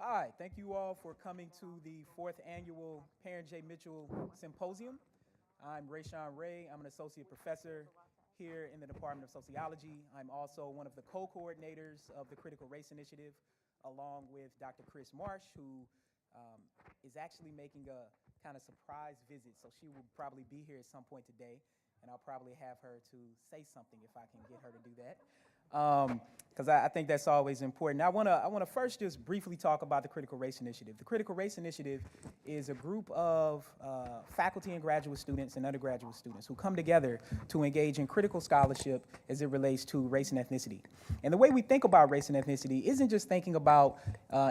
Hi, thank you all for coming to the fourth annual Parren J. Mitchell Symposium. I'm Rayshawn Ray. I'm an associate professor here in the Department of Sociology. I'm also one of the co-coordinators of the Critical Race Initiative, along with Dr. Chris Marsh, who is actually making a kind of surprise visit. So she will probably be here at some point today, and I'll probably have her to say something if I can get her to do that. Because I think that's always important. I want to first just briefly talk about the Critical Race Initiative. The Critical Race Initiative is a group of faculty and graduate students and undergraduate students who come together to engage in critical scholarship as it relates to race and ethnicity. And the way we think about race and ethnicity isn't just thinking about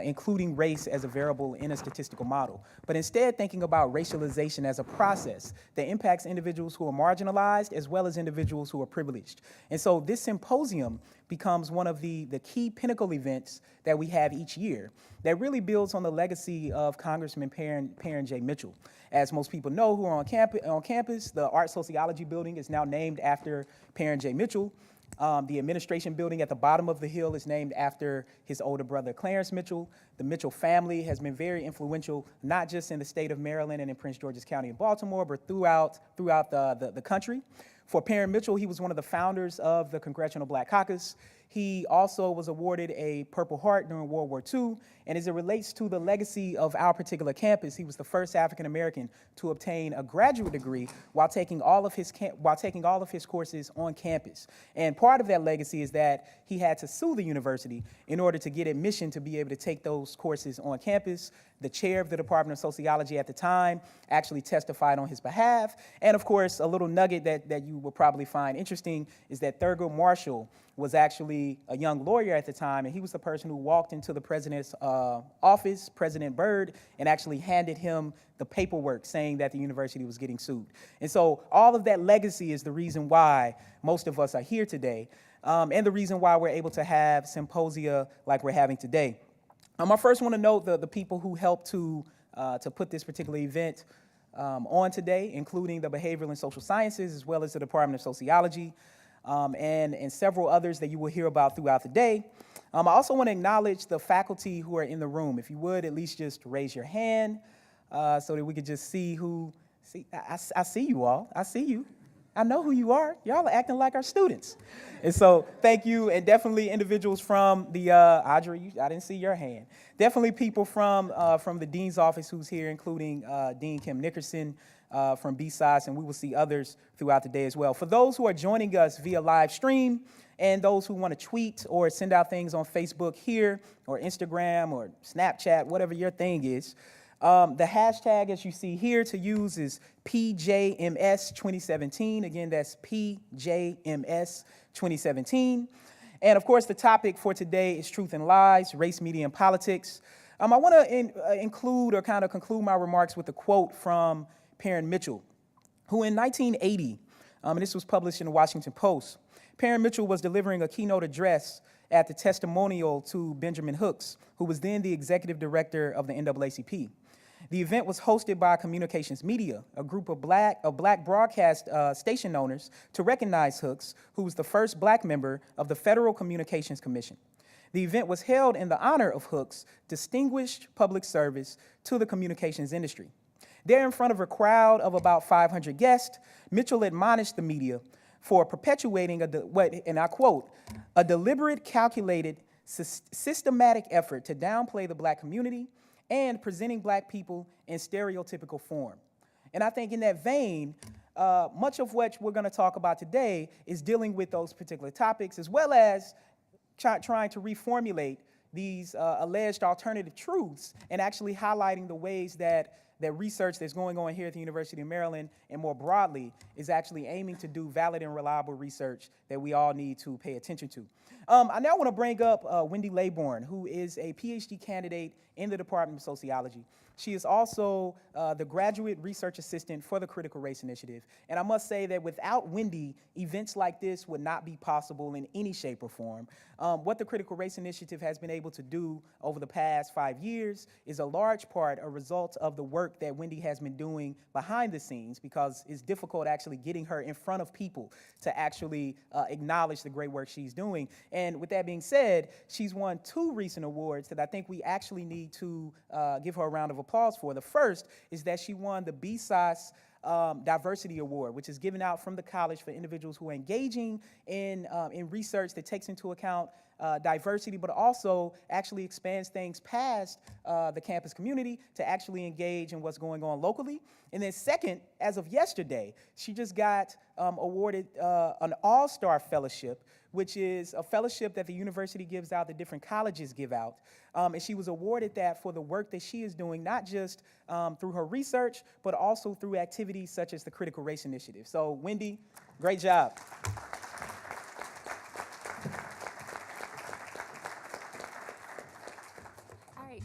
including race as a variable in a statistical model, but instead thinking about racialization as a process that impacts individuals who are marginalized as well as individuals who are privileged. And so this symposium becomes one of the key pinnacle events that we have each year that really builds on the legacy of Congressman Parren J. Mitchell. As most people know who are on campus, the Art Sociology building is now named after Parren J. Mitchell. The administration building at the bottom of the hill is named after his older brother, Clarence Mitchell. The Mitchell family has been very influential, not just in the state of Maryland and in Prince George's County and Baltimore, but throughout the country. For Parren Mitchell, he was one of the founders of the Congressional Black Caucus. He also was awarded a Purple Heart during World War II, and as it relates to the legacy of our particular campus, he was the first African-American to obtain a graduate degree while taking all of his courses on campus. And part of that legacy is that he had to sue the university in order to get admission to be able to take those courses on campus. The chair of the Department of Sociology at the time actually testified on his behalf. And of course, a little nugget that you will probably find interesting is that Thurgood Marshall was actually a young lawyer at the time, and he was the person who walked into the president's office, President Byrd, and actually handed him the paperwork saying that the university was getting sued. And so all of that legacy is the reason why most of us are here today, and the reason why we're able to have symposia like we're having today. I first want to note the people who helped to put this particular event on today, including the Behavioral and Social Sciences, as well as the Department of Sociology, and several others that you will hear about throughout the day. I also want to acknowledge the faculty who are in the room. If you would, at least just raise your hand so that we could just see who, I see you all, I see you. I know who you are. Y'all are acting like our students. And so thank you, and definitely individuals from the, Audrey, I didn't see your hand. Definitely people from the Dean's office who's here, including Dean Kim Nickerson from B-Sides, and we will see others throughout the day as well. For those who are joining us via live stream, and those who want to tweet or send out things on Facebook here, or Instagram, or Snapchat, whatever your thing is, the hashtag, as you see here, to use is PJMS 2017. Again, that's PJMS 2017. And of course, the topic for today is truth and lies, race, media, and politics. I want to include or kind of conclude my remarks with a quote from Parren Mitchell, who in 1980, and this was published in the Washington Post, Parren Mitchell was delivering a keynote address at the testimonial to Benjamin Hooks, who was then the executive director of the NAACP. The event was hosted by Communications Media, a group of black broadcast station owners, to recognize Hooks, who was the first black member of the Federal Communications Commission. The event was held in the honor of Hooks' distinguished public service to the communications industry. There, in front of a crowd of about 500 guests, Mitchell admonished the media for perpetuating and I quote, a deliberate, calculated, systematic effort to downplay the black community and presenting black people in stereotypical form. And I think in that vein, much of what we're going to talk about today is dealing with those particular topics, as well as trying to reformulate these alleged alternative truths and actually highlighting the ways that research that's going on here at the University of Maryland and more broadly is actually aiming to do valid and reliable research that we all need to pay attention to. I now want to bring up Wendy Laybourne, who is a PhD candidate in the Department of Sociology. She is also the graduate research assistant for the Critical Race Initiative. And I must say that without Wendy, events like this would not be possible in any shape or form. What the Critical Race Initiative has been able to do over the past 5 years is a large part a result of the work work that Wendy has been doing behind the scenes, because it's difficult actually getting her in front of people to actually acknowledge the great work she's doing. And with that being said, she's won 2 recent awards that I think we actually need to give her a round of applause for. The first is that she won the BSOS Diversity Award, which is given out from the college for individuals who are engaging in research that takes into account diversity, but also actually expands things past the campus community to actually engage in what's going on locally. And then second, as of yesterday, she just got awarded an All-Star Fellowship, which is a fellowship that the university gives out, that different colleges give out. And she was awarded that for the work that she is doing, not just through her research, but also through activities such as the Critical Race Initiative. So Wendy, great job.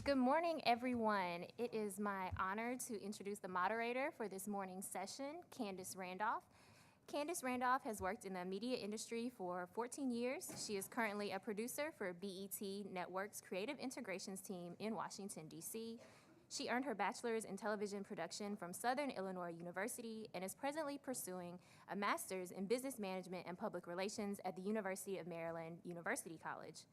Good morning, everyone. It is my honor to introduce the moderator for this morning's session, Candace Randolph. Candace Randolph has worked in the media industry for 14 years. She is currently a producer for BET Network's Creative Integrations team in Washington, D.C. She earned her bachelor's in television production from Southern Illinois University and is presently pursuing a master's in business management and public relations at the University of Maryland University College.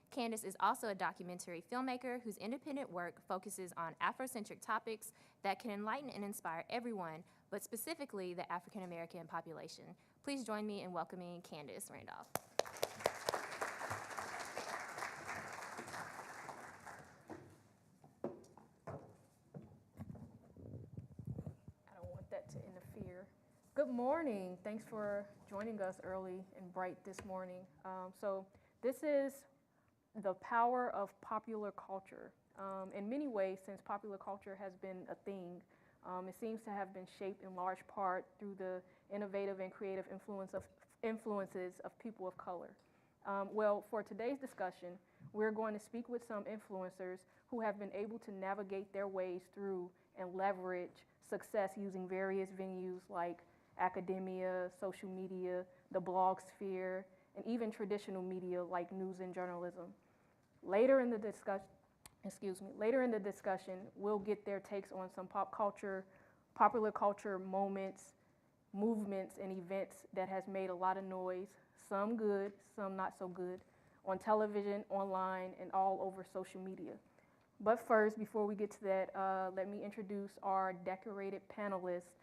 Candace is also a documentary filmmaker whose independent work focuses on Afrocentric topics that can enlighten and inspire everyone, but specifically the African American population. Please join me in welcoming Candace Randolph. I don't want that to interfere. Good morning. Thanks for joining us early and bright this morning. So this is the power of popular culture. In many ways, since popular culture has been a thing, it seems to have been shaped in large part through the innovative and creative influences of people of color. Well, for today's discussion, we're going to speak with some influencers who have been able to navigate their ways through and leverage success using various venues like academia, social media, the blog sphere, and even traditional media like news and journalism. Later in the discussion, we'll get their takes on some popular culture moments, movements, and events that has made a lot of noise, some good, some not so good, on television, online, and all over social media. But first, before we get to that, let me introduce our decorated panelists,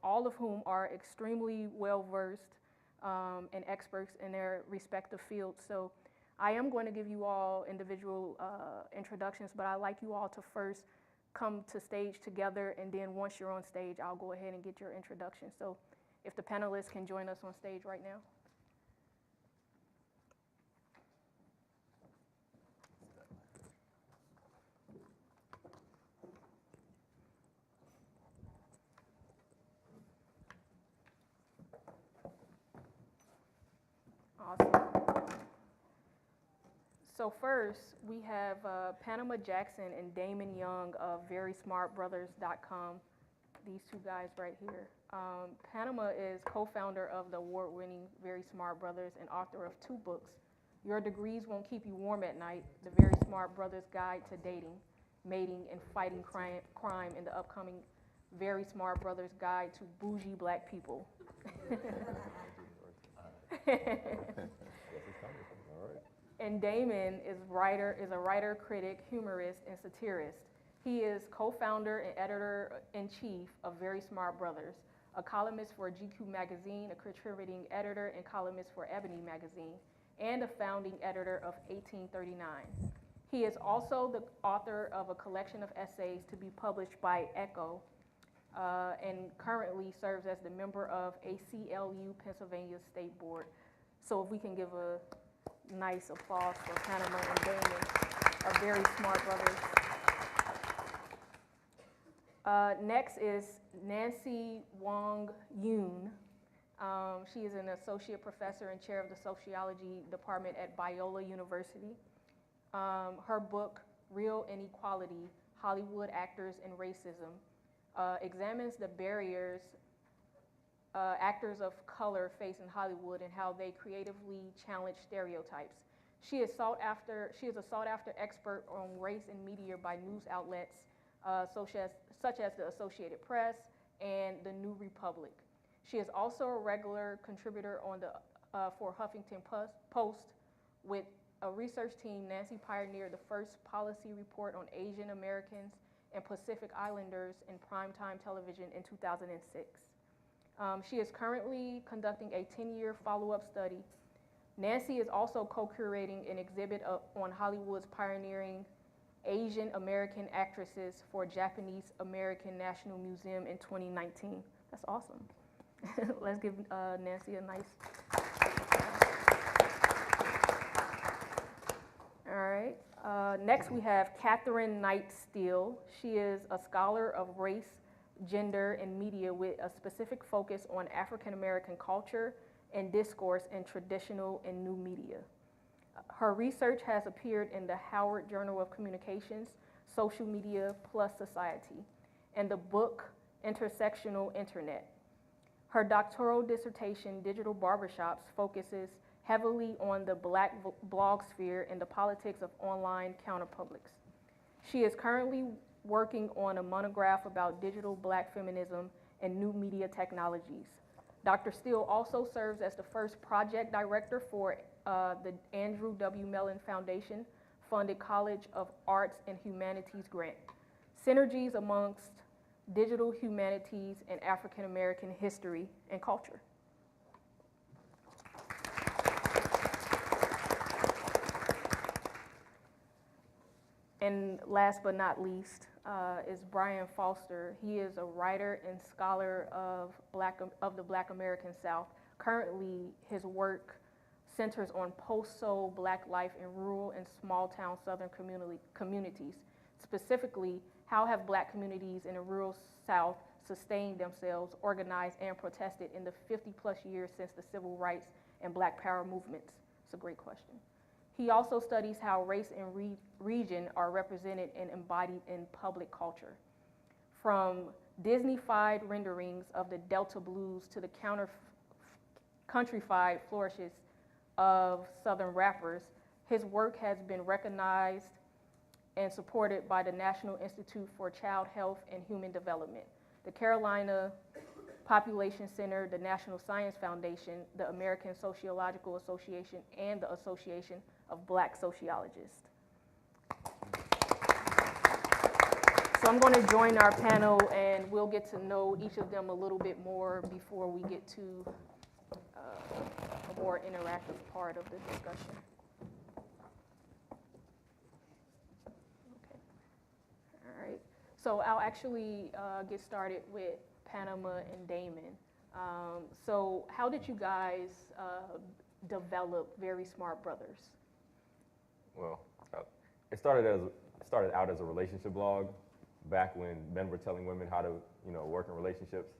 all of whom are extremely well-versed and experts in their respective fields. So I am going to give you all individual introductions, but I'd like you all to first come to stage together, and then once you're on stage, I'll go ahead and get your introduction. So if the panelists can join us on stage right now. Awesome. So first, we have Panama Jackson and Damon Young of VerySmartBrothers.com. These two guys right here. Panama is co-founder of the award-winning Very Smart Brothers and author of 2 books. Your Degrees Won't Keep You Warm at Night, The Very Smart Brothers Guide to Dating, Mating, and Fighting Crime, in the upcoming Very Smart Brothers Guide to Bougie Black People. And Damon is a writer, critic, humorist, and satirist. He is co-founder and editor-in-chief of Very Smart Brothers, a columnist for GQ magazine, a contributing editor and columnist for Ebony magazine, and a founding editor of 1839. He is also the author of a collection of essays to be published by Echo, and currently serves as the member of ACLU Pennsylvania State Board. So if we can give a nice applause for Panama and Damon, our Very Smart Brothers. Next is Nancy Wong Yuen. She is an associate professor and chair of the sociology department at Biola University. Her book, Real Inequality, Hollywood Actors and Racism, examines the barriers actors of color face in Hollywood and how they creatively challenge stereotypes. She is a sought after expert on race and media by news outlets such as the Associated Press and the New Republic. She is also a regular contributor on for Huffington Post. With a research team, Nancy pioneered the first policy report on Asian Americans and Pacific Islanders in primetime television in 2006. She is currently conducting a 10-year follow-up study. Nancy is also co-curating an exhibit on Hollywood's pioneering Asian American actresses for Japanese American National Museum in 2019. That's awesome. Let's give Nancy a nice. All right. Next, we have Catherine Knight-Steele. She is a scholar of race, gender, and media with a specific focus on African American culture and discourse in traditional and new media. Her research has appeared in the Howard Journal of Communications, Social Media plus Society, and the book Intersectional Internet. Her doctoral dissertation, Digital Barbershops, focuses heavily on the Black blogosphere and the politics of online counterpublics. She is currently working on a monograph about digital Black feminism and new media technologies. Dr. Steele also serves as the first project director for the Andrew W. Mellon Foundation funded College of Arts and Humanities grant, Synergies amongst Digital Humanities and African American History and Culture. And last but not least is Brian Foster. He is a writer and scholar of the Black American South. Currently, his work centers on post-Soul Black life in rural and small-town Southern communities. Specifically, how have Black communities in the rural South sustained themselves, organized, and protested in the 50-plus years since the civil rights and Black power movements? It's a great question. He also studies how race and region are represented and embodied in public culture. From Disney-fied renderings of the Delta blues to the country-fied flourishes of Southern rappers, his work has been recognized and supported by the National Institute for Child Health and Human Development, the Carolina Population Center, the National Science Foundation, the American Sociological Association, and the Association of Black Sociologists. So I'm going to join our panel and we'll get to know each of them a little bit more before we get to a more interactive part of the discussion. Okay. All right. So I'll actually get started with Panama and Damon. So how did you guys develop Very Smart Brothers? Well, it started out as a relationship blog back when men were telling women how to, work in relationships.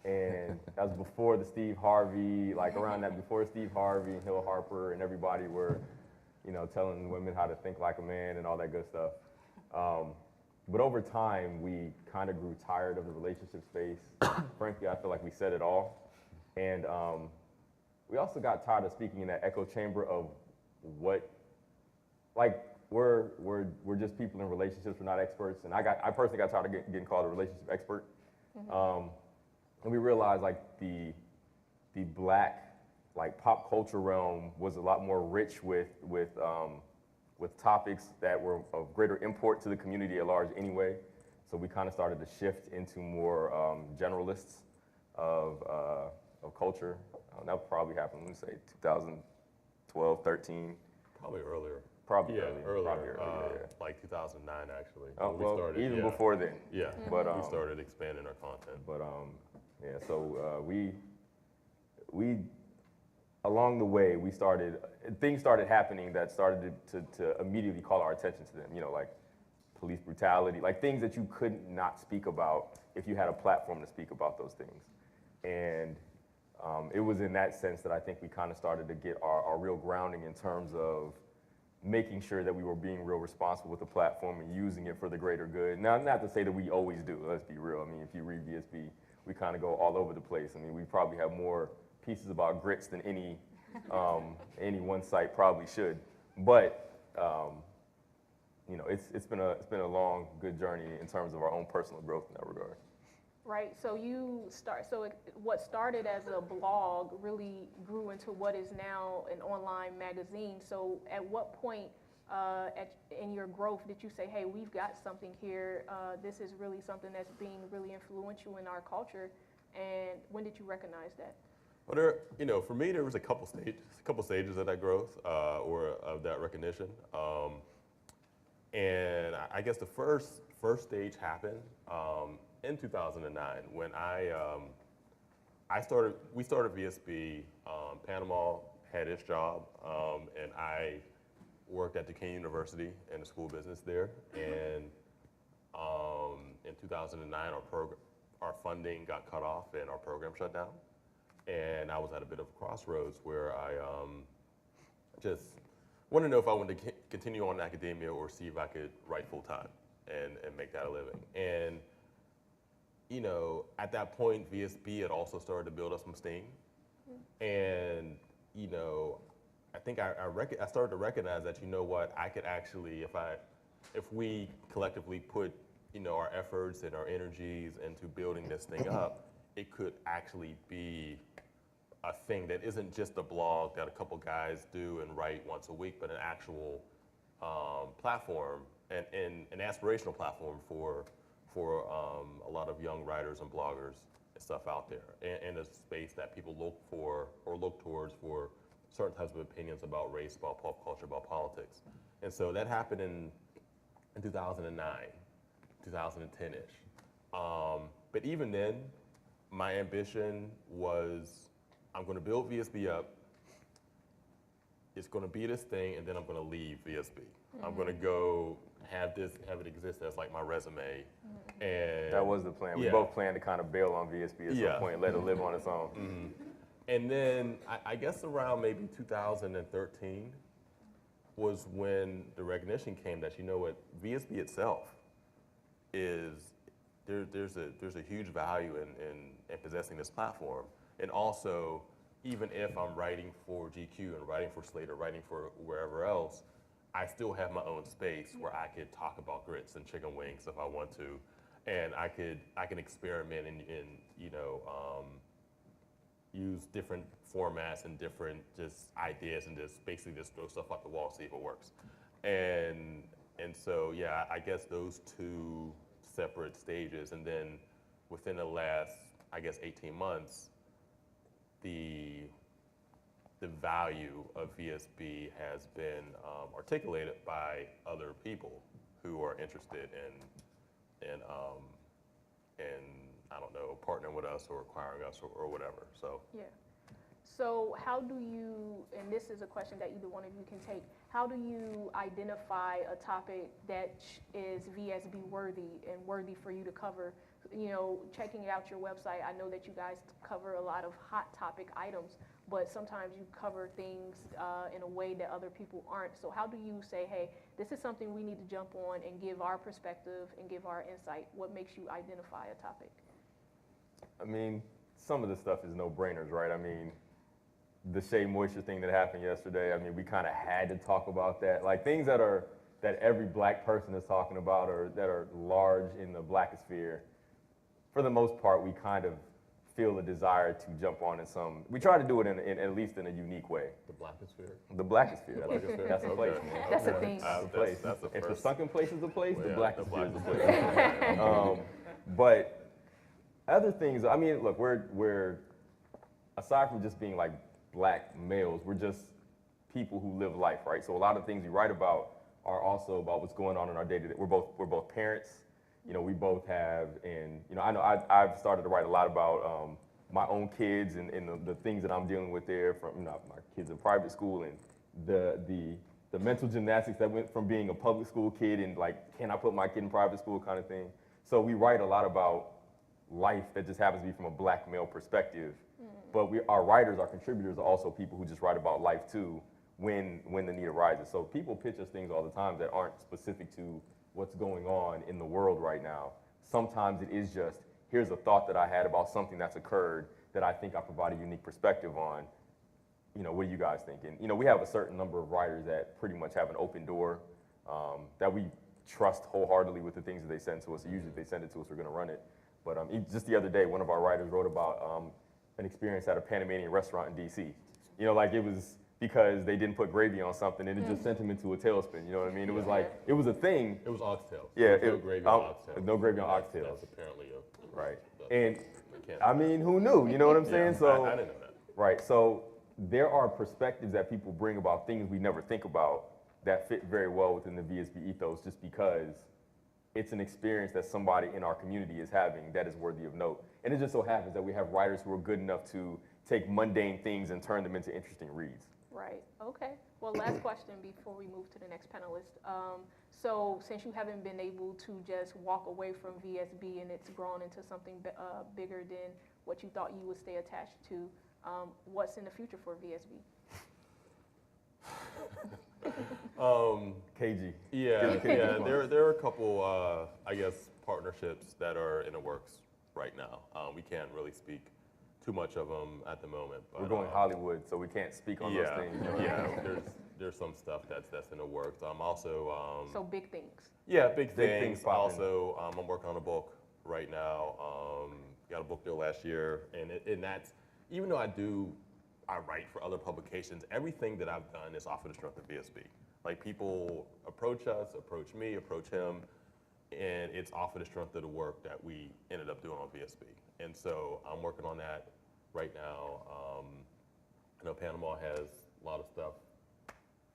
And that was before the Steve Harvey, before Steve Harvey and Hill Harper and everybody were, telling women how to think like a man and all that good stuff. But over time, we kind of grew tired of the relationship space. Frankly, I feel like we said it all. And we also got tired of speaking in that echo chamber of what, we're just people in relationships, we're not experts. And I personally got tired of getting called a relationship expert. Mm-hmm. And we realized the Black pop culture realm was a lot more rich with topics that were of greater import to the community at large anyway. So we kind of started to shift into more generalists of culture. That probably happened, let me say 2012, 13. Probably earlier. Probably earlier. Probably earlier, yeah. Like 2009 actually. Oh, well, started, even before then. Yeah, but we started expanding our content. But yeah, so we along the way, things started happening that started to immediately call our attention to them, like police brutality, things that you could not speak about if you had a platform to speak about those things. And it was in that sense that I think we kind of started to get our real grounding in terms of making sure that we were being real responsible with the platform and using it for the greater good. Now, not to say that we always do, let's be real. I mean, if you read VSB, we kind of go all over the place. I mean, we probably have more pieces about grits than any one site probably should. But, it's been a long, good journey in terms of our own personal growth in that regard. Right, so what started as a blog really grew into what is now an online magazine. So at what point in your growth did you say, hey, we've got something here, this is really something that's being really influential in our culture, and when did you recognize that? Well, for me, there was a couple stages of that growth or of that recognition. And I guess the first stage happened in 2009 when we started VSB. Panama had its job, and I worked at Duquesne University in the school business there. And in 2009, our funding got cut off and our program shut down. And I was at a bit of a crossroads where I just wanted to know if I wanted to continue on in academia or see if I could write full time and make that a living. And at that point, VSB had also started to build up some steam. And I think I started to recognize that I could actually, if we collectively put our efforts and our energies into building this thing up, it could actually be a thing that isn't just a blog that a couple guys do and write once a week, but an actual platform and an aspirational platform for a lot of young writers and bloggers and stuff out there, and a space that people look for or look towards for certain types of opinions about race, about pop culture, about politics. And so that happened in 2009, 2010-ish. But even then, my ambition was, I'm going to build VSB up. It's going to be this thing, and then I'm going to leave VSB. I'm going to go have it exist as like my resume. And That was the plan. We both planned to kind of bail on VSB at some point, let it live on its own. And then I guess around maybe 2013 was when the recognition came that VSB itself is there's a huge value in possessing this platform. And also, even if I'm writing for GQ and writing for Slate or writing for wherever else, I still have my own space where I could talk about grits and chicken wings if I want to, and I can experiment and use different formats and different just ideas and just basically just throw stuff out the wall, see if it works. And so I guess those two separate stages, and then within the last 18 months, the value of VSB has been articulated by other people who are interested in I don't know, partnering with us or acquiring us or whatever. So So how do you, and this is a question that either one of you can take, how do you identify a topic that is VSB worthy and worthy for you to cover? Checking out your website, I know that you guys cover a lot of hot topic items, but sometimes you cover things in a way that other people aren't. So how do you say, hey, this is something we need to jump on and give our perspective and give our insight? What makes you identify a topic? I mean, some of the stuff is no-brainers, right? I mean, the Shea Moisture thing that happened yesterday, I mean, we kind of had to talk about that. Like things that every black person is talking about or that are large in the blackosphere, for the most part, we kind of feel a desire to jump on in some, we try to do it in at least in a unique way. the blackosphere. The blackosphere, that's a place, Okay. man. That's a thing. That's a place. That's the If the first. sunken place is a place, the Yeah, blackosphere is a blackosphere. place. But other things, I mean, look, we're aside from just being like black males, we're just people who live life, right? So a lot of things we write about are also about what's going on in our day-to-day. We're both parents. We both have, and I know I've started to write a lot about my own kids and the things that I'm dealing with there from my kids in private school and the mental gymnastics that went from being a public school kid and like, can I put my kid in private school kind of thing. So we write a lot about life that just happens to be from a black male perspective. But our writers, our contributors are also people who just write about life too when the need arises. So people pitch us things all the time that aren't specific to what's going on in the world right now. Sometimes it is just, here's a thought that I had about something that's occurred that I think I provide a unique perspective on. What do you guys think? And we have a certain number of writers that pretty much have an open door that we trust wholeheartedly with the things that they send to us. Usually if they send it to us, we're going to run it. But just the other day, one of our writers wrote about an experience at a Panamanian restaurant in D.C. You know, like it was because they didn't put gravy on something and it just sent them into a tailspin. You know what I mean? It was like, it was a thing. It was oxtails. Yeah. No gravy on oxtails. No gravy on oxtails. That's apparently a... Right. And I mean, who knew? You know what I'm saying? So I didn't know that. Right. So there are perspectives that people bring about things we never think about that fit very well within the VSB ethos just because it's an experience that somebody in our community is having that is worthy of note. And it just so happens that we have writers who are good enough to take mundane things and turn them into interesting reads. Right, okay. Well, last question before we move to the next panelist. So since you haven't been able to just walk away from VSB and it's grown into something bigger than what you thought you would stay attached to, what's in the future for VSB? KG. Yeah, there are a couple, I guess, partnerships that are in the works right now. We can't really speak too much of them at the moment. But, we're going Hollywood, so we can't speak on those things. You know? Yeah, there's some stuff that's in the works. Also, so big things. Yeah, big things things. popping. Also, I'm working on a book right now. Got a book deal last year, and that's, even though I write for other publications, everything that I've done is off of the strength of VSB. Like people approach us, approach me, approach him, and it's off of the strength of the work that we ended up doing on VSB. And so I'm working on that right now. I know Panama has a lot of stuff.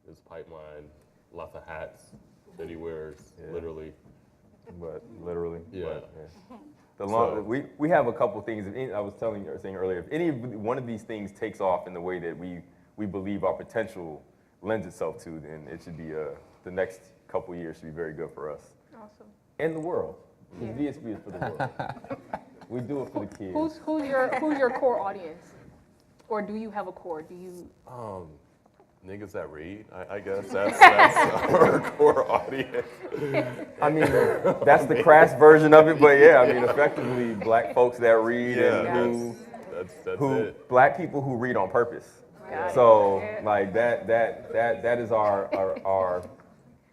There's pipeline, lots of hats that he wears, literally. But literally. Yeah. We have a couple things. I was saying earlier, if any one of these things takes off in the way that we believe our potential lends itself to, then it should be the next couple years should be very good for us. Awesome. And the world. Because VSB is for the world. We do it for the kids. Who's your core audience? Or do you have a core? Do you? Niggas that read, I guess that's our core audience. I mean, that's the crass version of it, but yeah, I mean, effectively, black folks that read and black people who read on purpose. So, like that is our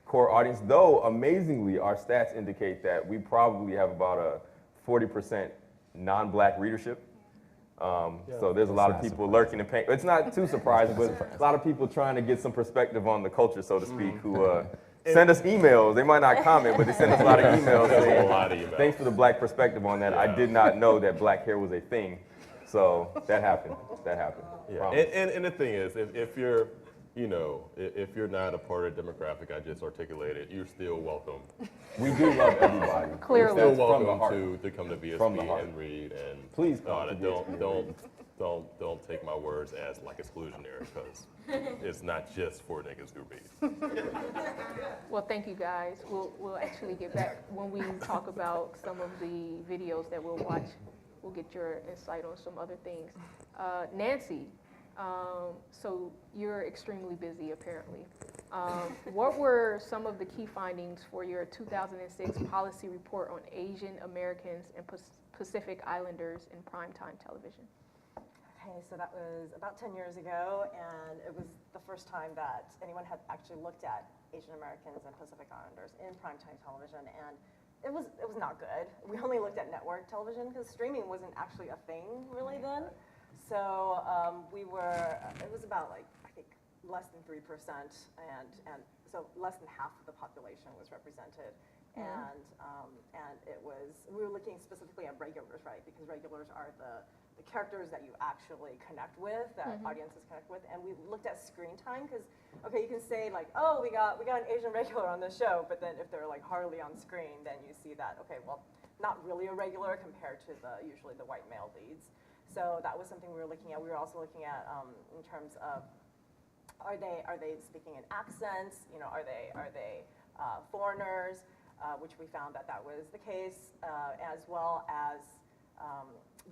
core audience. Though amazingly, our stats indicate that we probably have about a 40% non-black readership. So there's a lot of people lurking in pain. It's not too surprising, but a lot of people trying to get some perspective on the culture, so to speak, who send us emails. They might not comment, but they send us a lot of emails saying, thanks for the black perspective on that. Yeah. I did not know that black hair was a thing. So that happened. Yeah. And the thing is, if you're, if you're not a part of the demographic I just articulated, you're still welcome. We do love everybody. Clearly. You're still welcome to come to VSB and read. And please come. Don't take my words as like exclusionary, because it's not just for niggas who read. Well, thank you guys. We'll actually get back when we talk about some of the videos that we'll watch. We'll get your insight on some other things. Nancy, so you're extremely busy apparently. What were some of the key findings for your 2006 policy report on Asian Americans and Pacific Islanders in primetime television? Okay, so that was about 10 years ago, and it was the first time that anyone had actually looked at Asian Americans and Pacific Islanders in primetime television, and it was not good. We only looked at network television because streaming wasn't actually a thing really then. So it was about like, I think, less than 3%, and so less than half of the population was represented. And we were looking specifically at regulars, right? Because regulars are the characters that you actually connect with, that audiences connect with. And we looked at screen time because, okay, you can say like, oh, we got an Asian regular on the show, but then if they're like hardly on screen, then you see that, okay, well, not really a regular compared to usually the white male leads. So that was something we were looking at. We were also looking at in terms of, are they speaking in accents? Are they foreigners? Which we found that was the case, as well as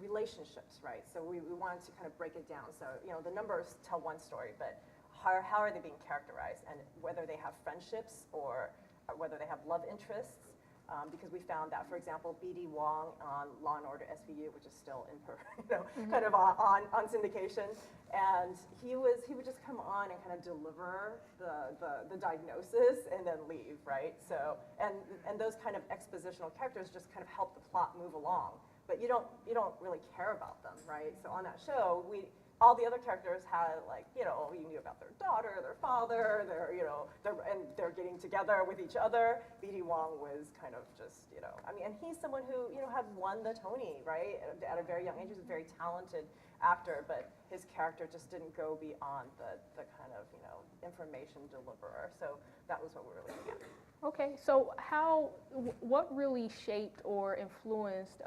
relationships, right? So we wanted to kind of break it down. So the numbers tell one story, but how are they being characterized, and whether they have friendships or whether they have love interests, because we found that, for example, B.D. Wong on Law and Order SVU, which is still in kind of on syndication, and he would just come on and kind of deliver the diagnosis and then leave, right? So and those kind of expositional characters just kind of help the plot move along, but you don't really care about them, right? So on that show, all the other characters had, like, you knew about their daughter, their father, and they're getting together with each other. B.D. Wong was kind of just, and he's someone who, had won the Tony, right, at a very young age. He was a very talented actor, but his character just didn't go beyond the kind of, information deliverer. So that was what we were looking at. Okay, so what really shaped or influenced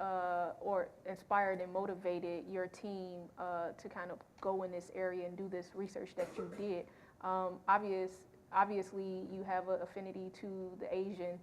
or inspired and motivated your team to kind of go in this area and do this research that you did? Obviously, you have an affinity to the Asian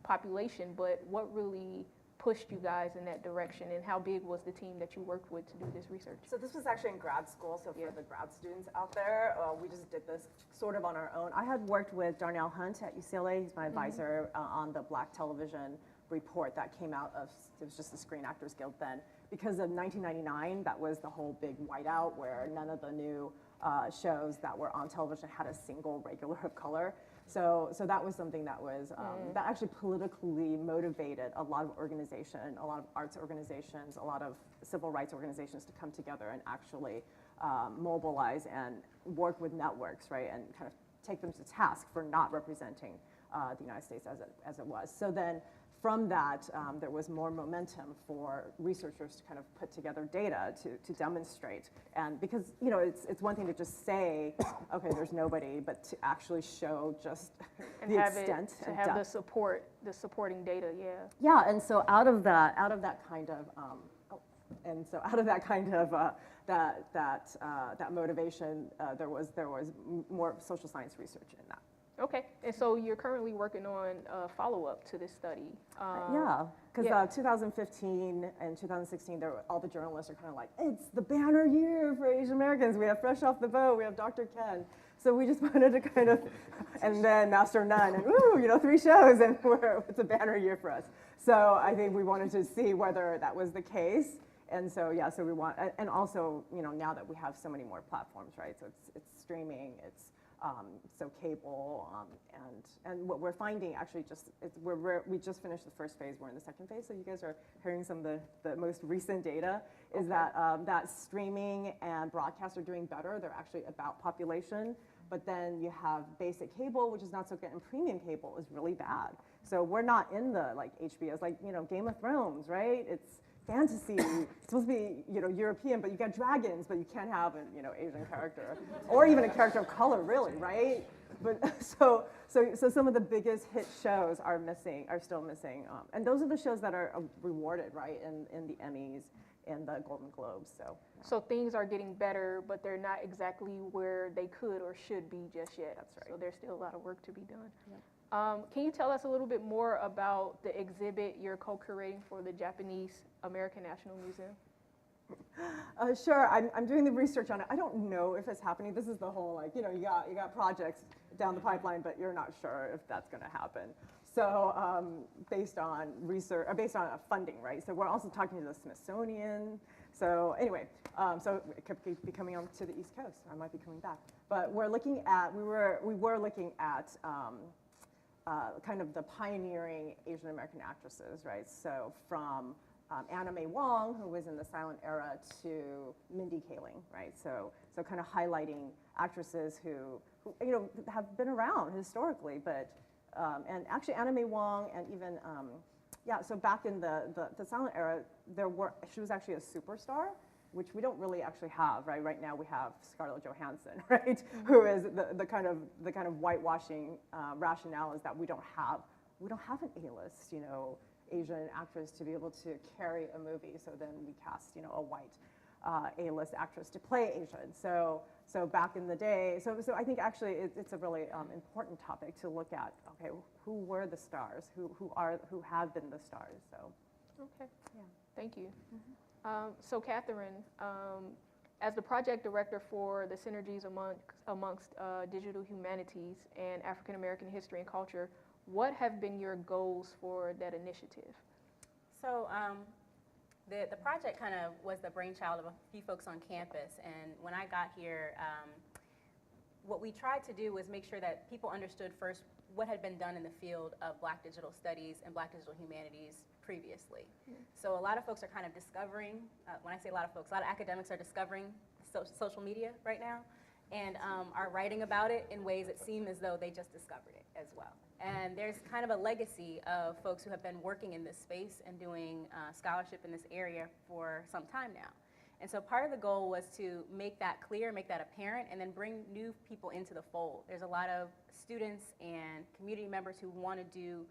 population, but what really pushed you guys in that direction, and how big was the team that you worked with to do this research? So this was actually in grad school, so for the grad students out there, we just did this sort of on our own. I had worked with Darnell Hunt at UCLA. He's my advisor on the Black Television report that came out of, it was just the Screen Actors Guild then. Because of 1999, that was the whole big whiteout where none of the new shows that were on television had a single regular of color. So that was something that was, that actually politically motivated a lot of a lot of arts organizations, a lot of civil rights organizations to come together and actually mobilize and work with networks, right, and kind of take them to task for not representing the United States as it was. So then from that, there was more momentum for researchers to kind of put together data to demonstrate. And because, it's one thing to just say, okay, there's nobody, but to actually show just and the have extent it, to and have depth. the supporting data, yeah. Yeah, and so out of that kind of, that motivation, there was more social science research in that. Okay, and so you're currently working on a follow-up to this study. Yeah, because 2015 and 2016, all the journalists are kind of like, it's the banner year for Asian Americans. We have Fresh Off the Boat, we have Dr. Ken. So we just wanted to kind of, and then Master of None, and 3 shows, and it's a banner year for us. So I think we wanted to see whether that was the case. And so, so we want, and also, now that we have so many more platforms, right? So it's streaming, it's so cable, and what we're finding actually we just finished the first phase, we're in the second phase, so you guys are hearing some of the most recent data, is that streaming and broadcast are doing better. They're actually about population, but then you have basic cable, which is not so good, and premium cable is really bad. So we're not in the HBO's, Game of Thrones, right? It's fantasy. It's supposed to be, European, but you got dragons, but you can't have an, Asian character, or even a character of color, really, right? But so some of the biggest hit shows are still missing, and those are the shows that are rewarded, right, in the Emmys and the Golden Globes. So things are getting better, but they're not exactly where they could or should be just yet. That's right. So there's still a lot of work to be done. Yeah. Can you tell us a little bit more about the exhibit you're co-curating for the Japanese American National Museum? Sure, I'm doing the research on it. I don't know if it's happening. This is the whole, you got projects down the pipeline, but you're not sure if that's going to happen. So based on research, based on funding, right? So we're also talking to the Smithsonian. So anyway, so it could be coming on to the East Coast. I might be coming back. But we're looking at, we were looking at kind of the pioneering Asian American actresses, right? So from Anna Mae Wong, who was in the silent era, to Mindy Kaling, right? So kind of highlighting actresses who have been around historically, but and actually Anna Mae Wong, and even so back in the silent era, she was actually a superstar, which we don't really actually have, right? Right now we have Scarlett Johansson, right? Mm-hmm. Who is the kind of whitewashing rationale is that we don't have an A-list, Asian actress to be able to carry a movie. So then we cast, a white A-list actress to play Asian. So back in the day, so I think actually it's a really important topic to look at. Okay, who were the stars? Who have been the stars? So. Okay. Yeah. Thank you. Mm-hmm. So Catherine, as the project director for the Synergies amongst Digital Humanities and African American History and Culture, what have been your goals for that initiative? So the project kind of was the brainchild of a few folks on campus, and when I got here, what we tried to do was make sure that people understood first what had been done in the field of Black digital studies and Black digital humanities previously. So a lot of folks are kind of discovering, when I say a lot of folks, a lot of academics are discovering social media right now, and are writing about it in ways that seem as though they just discovered it as well. And there's kind of a legacy of folks who have been working in this space and doing scholarship in this area for some time now. And so part of the goal was to make that clear, make that apparent, and then bring new people into the fold. There's a lot of students and community members who want to do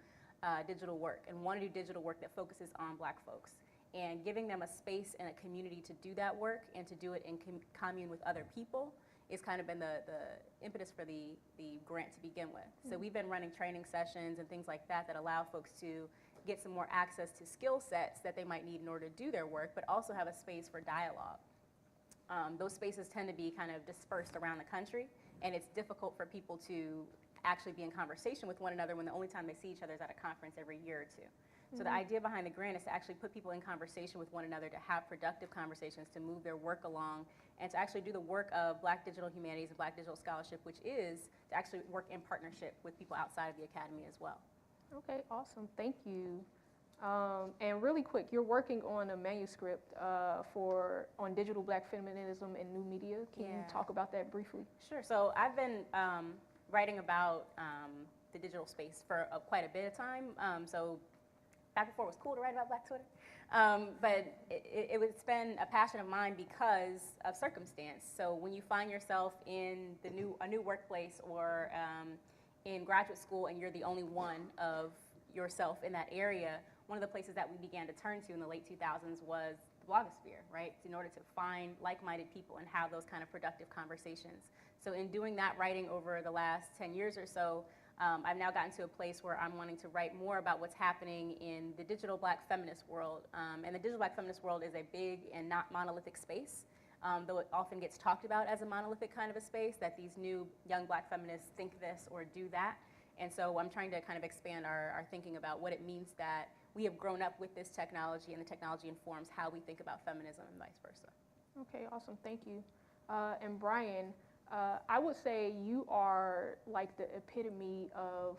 digital work and want to do digital work that focuses on Black folks. And giving them a space and a community to do that work and to do it in commune with other people is kind of been the impetus for the grant to begin with. So we've been running training sessions and things like that that allow folks to get some more access to skill sets that they might need in order to do their work, but also have a space for dialogue. Those spaces tend to be kind of dispersed around the country, and it's difficult for people to actually be in conversation with one another when the only time they see each other is at a conference every year or two. So the idea behind the grant is to actually put people in conversation with one another, to have productive conversations, to move their work along, and to actually do the work of Black digital humanities and Black digital scholarship, which is to actually work in partnership with people outside of the academy as well. Okay, awesome, thank you. And really quick, you're working on a manuscript on digital Black feminism and new media. Can you talk about that briefly? Sure, so I've been writing about the digital space for quite a bit of time. So back before it was cool to write about Black Twitter. But it's been a passion of mine because of circumstance. So when you find yourself in a new workplace or in graduate school and you're the only one of yourself in that area, one of the places that we began to turn to in the late 2000s was the blogosphere, right? In order to find like-minded people and have those kind of productive conversations. So in doing that writing over the last 10 years or so, I've now gotten to a place where I'm wanting to write more about what's happening in the digital Black feminist world. And the digital Black feminist world is a big and not monolithic space, though it often gets talked about as a monolithic kind of a space, that these new young Black feminists think this or do that. And so I'm trying to kind of expand our thinking about what it means that we have grown up with this technology, and the technology informs how we think about feminism and vice versa. Okay, awesome, thank you. And Brian, I would say you are like the epitome of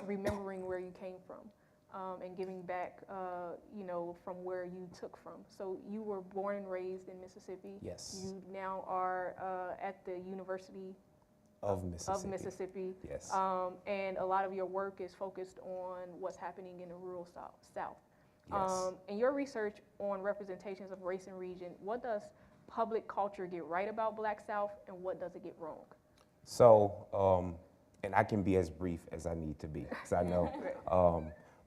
remembering where you came from and giving back, from where you took from. So you were born and raised in Mississippi. Yes. You now are at the University of Mississippi. Yes. And a lot of your work is focused on what's happening in the rural South. Yes. In your research on representations of race and region, what does public culture get right about Black South, and what does it get wrong? So, and I can be as brief as I need to be, because I know.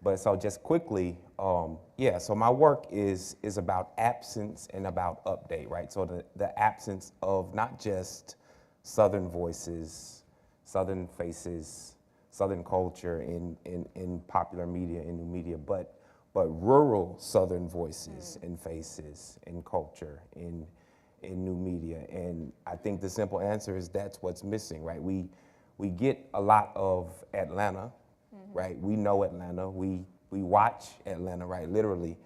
But so just quickly, so my work is about absence and about update, right? So the absence of not just Southern voices, Southern faces, Southern culture in popular media, in new media, but rural Southern voices and faces and culture in new media. And I think the simple answer is that's what's missing, right? We get a lot of Atlanta, right? We know Atlanta, we watch Atlanta, right, literally,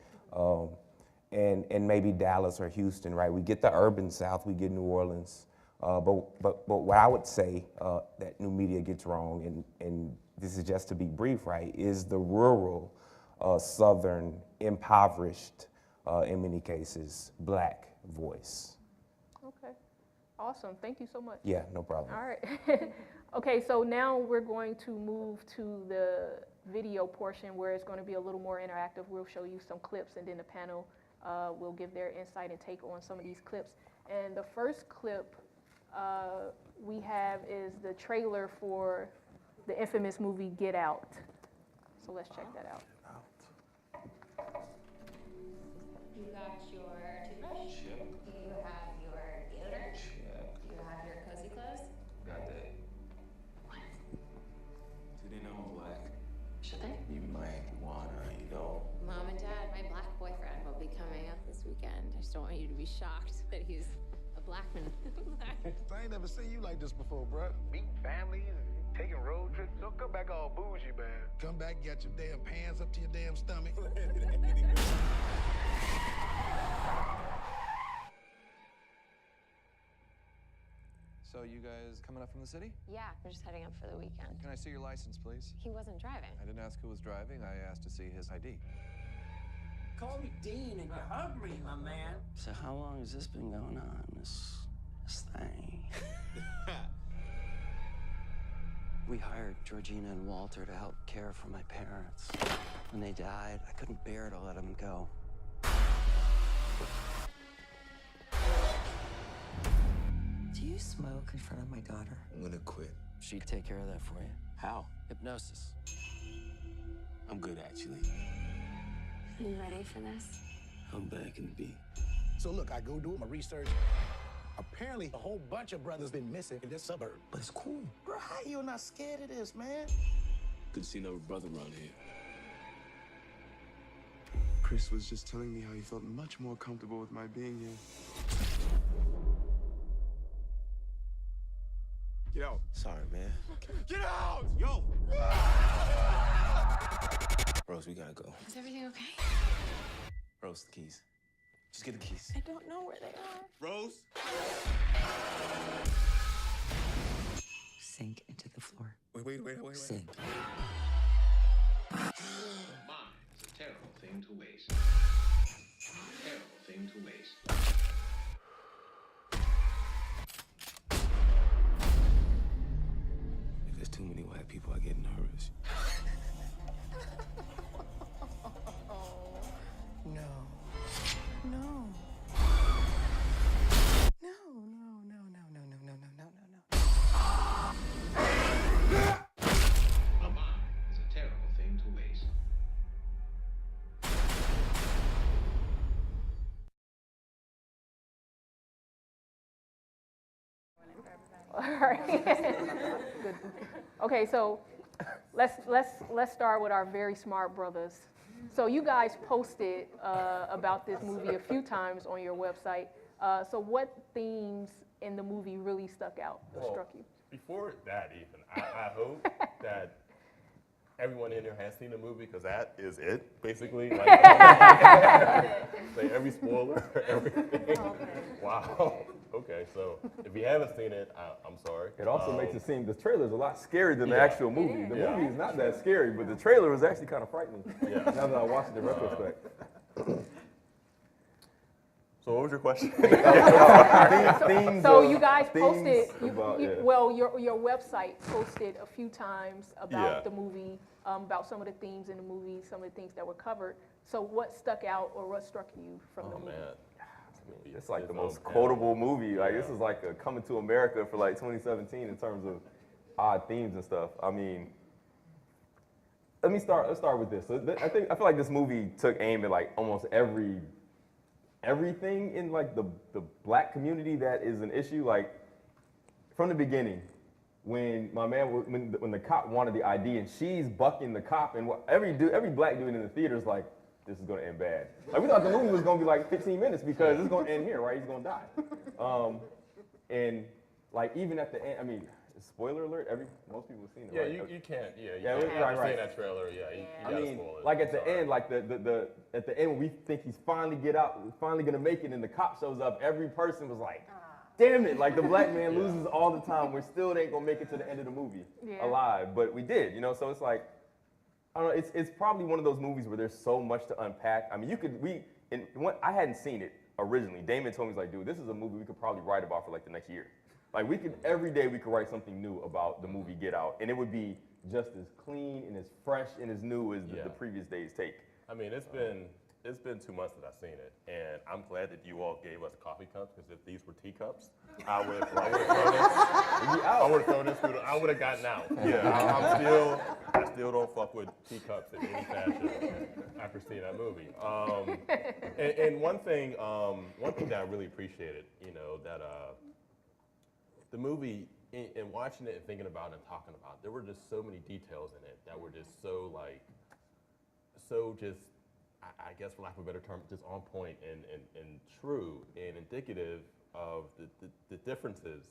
and maybe Dallas or Houston, right? We get the urban South, we get New Orleans, but what I would say that new media gets wrong, and this is just to be brief, right, is the rural, Southern, impoverished, in many cases, Black voice. Okay, awesome, thank you so much. Yeah, no problem. All right. Okay, so now we're going to move to the video portion where it's going to be a little more interactive. We'll show you some clips, and then the panel will give their insight and take on some of these clips. And the first clip we have is the trailer for the infamous movie Get Out. So let's check that out. You got your toothbrush? Check. Do you have your deodorant? Check. Do you have your cozy clothes? Got that. What? Do they know I'm Black? Should they? You might wanna, Mom and Dad, my Black boyfriend will be coming up this weekend. I just don't want you to be shocked that he's a Black man. I ain't never seen you like this before, bruh. Meeting families, Taking road trips? Don't come back all bougie, man. Come back, get your damn pants up to your damn stomach. So you guys coming up from the city? Yeah, we're just heading up for the weekend. Can I see your license, please? He wasn't driving. I didn't ask who was driving. I asked to see his ID. Call me Dean and you're hungry, my man. So how long has this been going on, this thing? We hired Georgina and Walter to help care for my parents. When they died, I couldn't bear to let them go. Do you smoke in front of my daughter? I'm gonna quit. She'd take care of that for you. How? Hypnosis. I'm good, actually. You ready for this? I'm back in the beat. So look, I go do my research. Apparently, a whole bunch of brothers been missing in this suburb. But it's cool. Bro, how you not scared of this, man? Good to see another brother around here. Chris was just telling me how he felt much more comfortable with my being here. Get out. Sorry, man. Get out! Yo! Rose, we gotta go. Is everything okay? Rose, the keys. Just get the keys. I don't know where they are. Rose? Sink into the floor. Wait. Sink. Mine is a terrible thing to waste. Terrible thing to waste. If there's too many white people, I get nervous. No. No. A mind is a terrible thing to waste. All right. Good. Okay, so let's start with our very smart brothers. So you guys posted about this movie a few times on your website. So what themes in the movie really stuck out or struck you? Before that even, I hope that everyone in here has seen the movie, because that is it, basically. Like, say every spoiler, everything. Wow. Okay, so if you haven't seen it, I'm sorry. It also makes it seem the trailer's a lot scarier than the Yeah. actual movie. The Yeah. movie is not that scary, but the trailer was actually kind of frightening. Yeah. Now that I watched it in retrospect. So what was your question? So you guys posted, about, yeah. well, your website posted a few times about Yeah. the movie, about some of the themes in the movie, some of the things that were covered. So what stuck out or what struck you from the Oh movie? man. It's like the most quotable movie. Like this Yeah. is like a coming to America for like 2017 in terms of odd themes and stuff. I mean, let's start with this. So I feel like this movie took aim at like almost everything in like the black community that is an issue. Like from the beginning, when my man when the cop wanted the ID and she's bucking the cop, and every black dude in the theater is like, this is gonna end bad. Like we thought the movie was gonna be like 15 minutes because it's gonna end here, right? He's gonna die. And like even at the end, I mean, spoiler alert. Most people have seen it. Yeah, right? you can't. Yeah, you Yeah, can't. right. Seen that trailer. Yeah, you I gotta mean, spoil it. like at the Sorry. end, like the at the end when we think he's finally gonna make it, and the cop shows up, every person was like, damn it, like the black man loses all the time. We still ain't gonna make it to the end of the movie alive, but we did, you know. So it's like, I don't know. It's probably one of those movies where there's so much to unpack. I mean, I hadn't seen it originally. Damon told me, he's like, dude, this is a movie we could probably write about for like the next year. Like every day we could write something new about the movie Get Out, and it would be just as clean and as fresh and as new as the previous day's take. I mean, it's been 2 months that I've seen it, and I'm glad that you all gave us coffee cups, because if these were teacups, I would have thrown this through. I would have gotten out. Yeah, I still don't fuck with teacups in any fashion after seeing that movie. And one thing that I really appreciated, you know, that the movie, in watching it and thinking about it and talking about it, there were just so many details in it that were just so just, I guess for lack of a better term, just on point and true and indicative of the differences,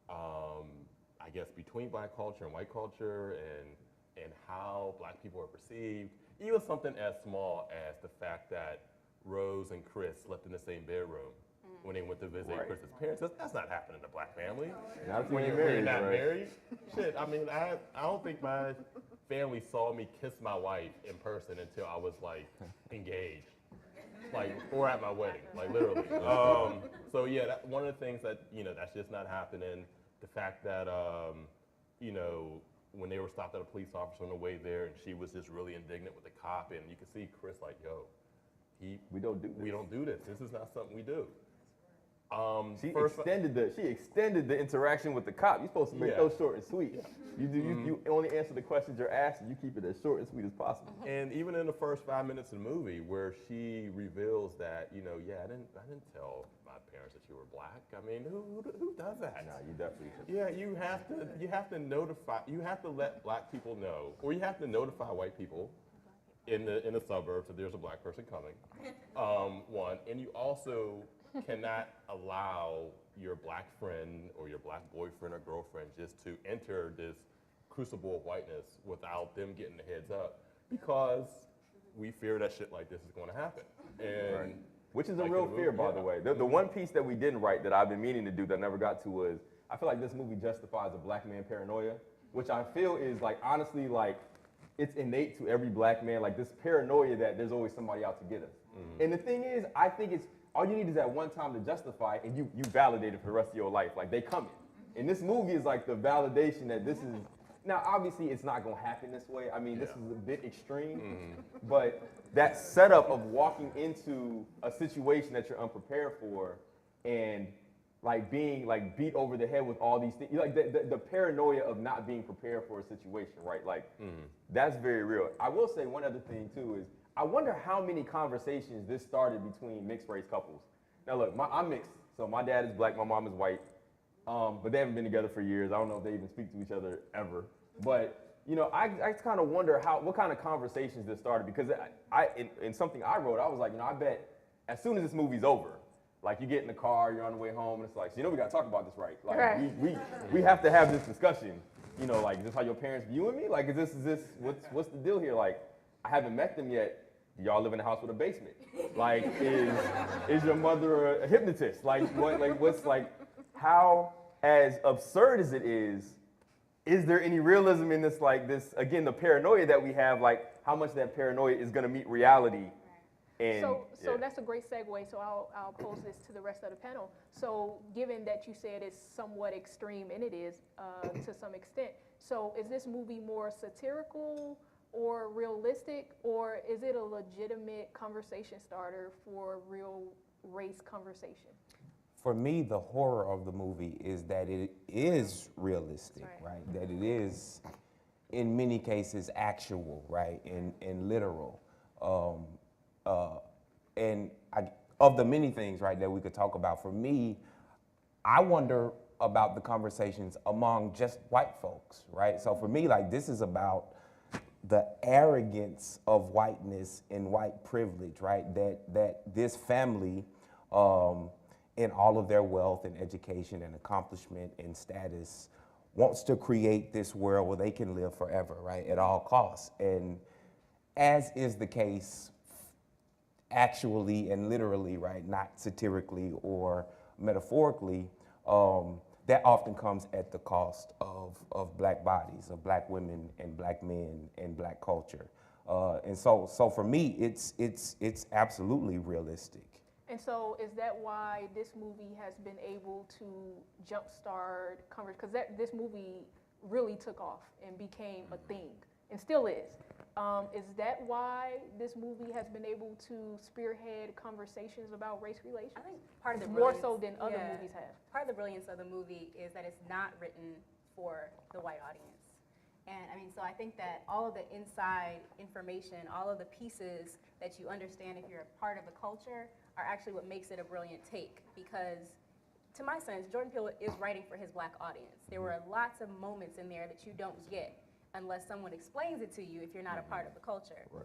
I I guess, between black culture and white culture and how black people are perceived. Even something as small as the fact that Rose and Chris slept in the same bedroom when they went to visit Chris's parents. That's not happening in a black family. Not when you're not right. married. Shit, I mean, I don't think my family saw me kiss my wife in person until I was like engaged, like or at my wedding, like literally. So yeah, one of the things that that's just not happening. The fact that when they were stopped at a police officer on the way there, and she was just really indignant with the cop, and you could see Chris like, yo, we don't do this. This is not something we do. She extended the interaction with the cop. You're supposed to make those short and sweet. You only answer the questions you're asked, and you keep it as short and sweet as possible. And even in the first 5 minutes of the movie, where she reveals that, I didn't tell my parents that you were black. I mean, who does that? No, you definitely. Yeah, you have to notify. You have to let black people know, or you have to notify white people in the suburbs that there's a black person coming. One, and you also cannot allow your black friend or your black boyfriend or girlfriend just to enter this crucible of whiteness without them getting the heads up, because we fear that shit like this is going to happen. And which is a real fear, by the way. The one piece that we didn't write that I've been meaning to do that I never got to was, I feel like this movie justifies a black man paranoia, which I feel is like, honestly, like, it's innate to every black man, like this paranoia that there's always somebody out to get us. And the thing is, I think it's, all you need is that one time to justify it, and you validate it for the rest of your life. Like, they coming. And this movie is like the validation that this is, now obviously it's not gonna happen this way. I mean, this is a bit extreme, but that setup of walking into a situation that you're unprepared for and like being like beat over the head with all these things, like the paranoia of not being prepared for a situation, right? Like, that's very real. I will say one other thing too is, I wonder how many conversations this started between mixed race couples. Now look, I'm mixed, so my dad is black, my mom is white, but they haven't been together for years. I don't know if they even speak to each other ever. But I just kind of wonder what kind of conversations this started, because in something I wrote, I was like, I bet as soon as this movie's over, like you get in the car, you're on the way home, and it's like, so we gotta talk about this, right? Like we have to have this discussion. Like, is this how your parents viewing me? Like, is this what's the deal here? Like, I haven't met them yet. Y'all live in a house with a basement. Like, is your mother a hypnotist? Like, what's like, how, as absurd as it is there any realism in this, like this, again, the paranoia that we have, like how much that paranoia is gonna meet reality? And so that's a great segue, so I'll pose this to the rest of the panel. So given that you said it's somewhat extreme, and it is to some extent, so is this movie more satirical or realistic, or is it a legitimate conversation starter for real race conversation? For me, the horror of the movie is that it is realistic, right? That it is, in many cases, actual, right, and literal. And of the many things, right, that we could talk about, for me, I wonder about the conversations among just white folks, right? So for me, like, this is about the arrogance of whiteness and white privilege, right? That this family, in all of their wealth and education and accomplishment and status, wants to create this world where they can live forever, right, at all costs. And as is the case actually and literally, right, not satirically or metaphorically, that often comes at the cost of black bodies, of black women and black men and black culture. And so for me, it's absolutely realistic. And so is that why this movie has been able to jumpstart conversation? Because this movie really took off and became a thing, and still is. Is that why this movie has been able to spearhead conversations about race relations? I think part of the more so than other movies have. Part of the brilliance of the movie is that it's not written for the white audience. And I mean, so I think that all of the inside information, all of the pieces that you understand if you're a part of the culture are actually what makes it a brilliant take. Because to my sense, Jordan Peele is writing for his black audience. There were lots of moments in there that you don't get unless someone explains it to you if you're not a part of the culture. Right.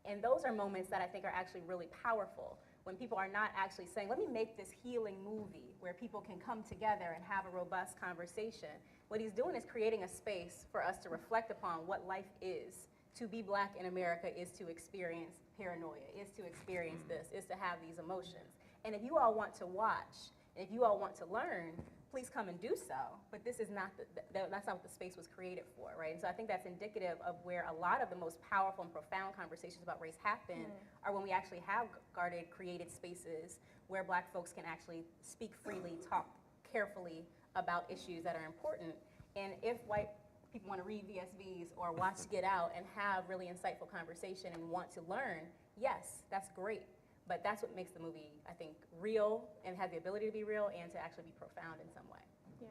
And those are moments that I think are actually really powerful. when people are not actually saying, let me make this healing movie where people can come together and have a robust conversation, what he's doing is creating a space for us to reflect upon what life is. To be Black in America is to experience paranoia, is to experience this, is to have these emotions. And if you all want to watch, and if you all want to learn, please come and do so. But this is not, that's not what the space was created for, right? And so I think that's indicative of where a lot of the most powerful and profound conversations about race happen are when we actually have guarded, created spaces where Black folks can actually speak freely, talk carefully about issues that are important. And if white people want to read VSVs or watch Get Out and have really insightful conversation and want to learn, yes, that's great. But that's what makes the movie, I think, real and has the ability to be real and to actually be profound in some way. Yeah,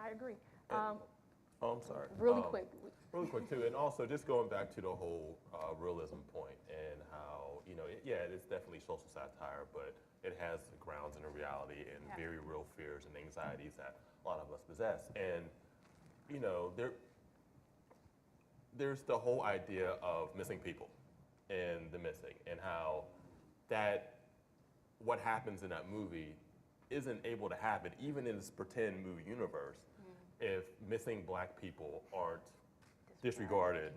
I agree. I'm sorry. Really quick. Really quick, too. And also, just going back to the whole realism point and how, you know, it's definitely social satire, but it has grounds in a reality and very real fears and anxieties that a lot of us possess. And, you know, there's the whole idea of missing people and the missing and how that what happens in that movie isn't able to happen, even in this pretend movie universe, if missing Black people aren't disregarded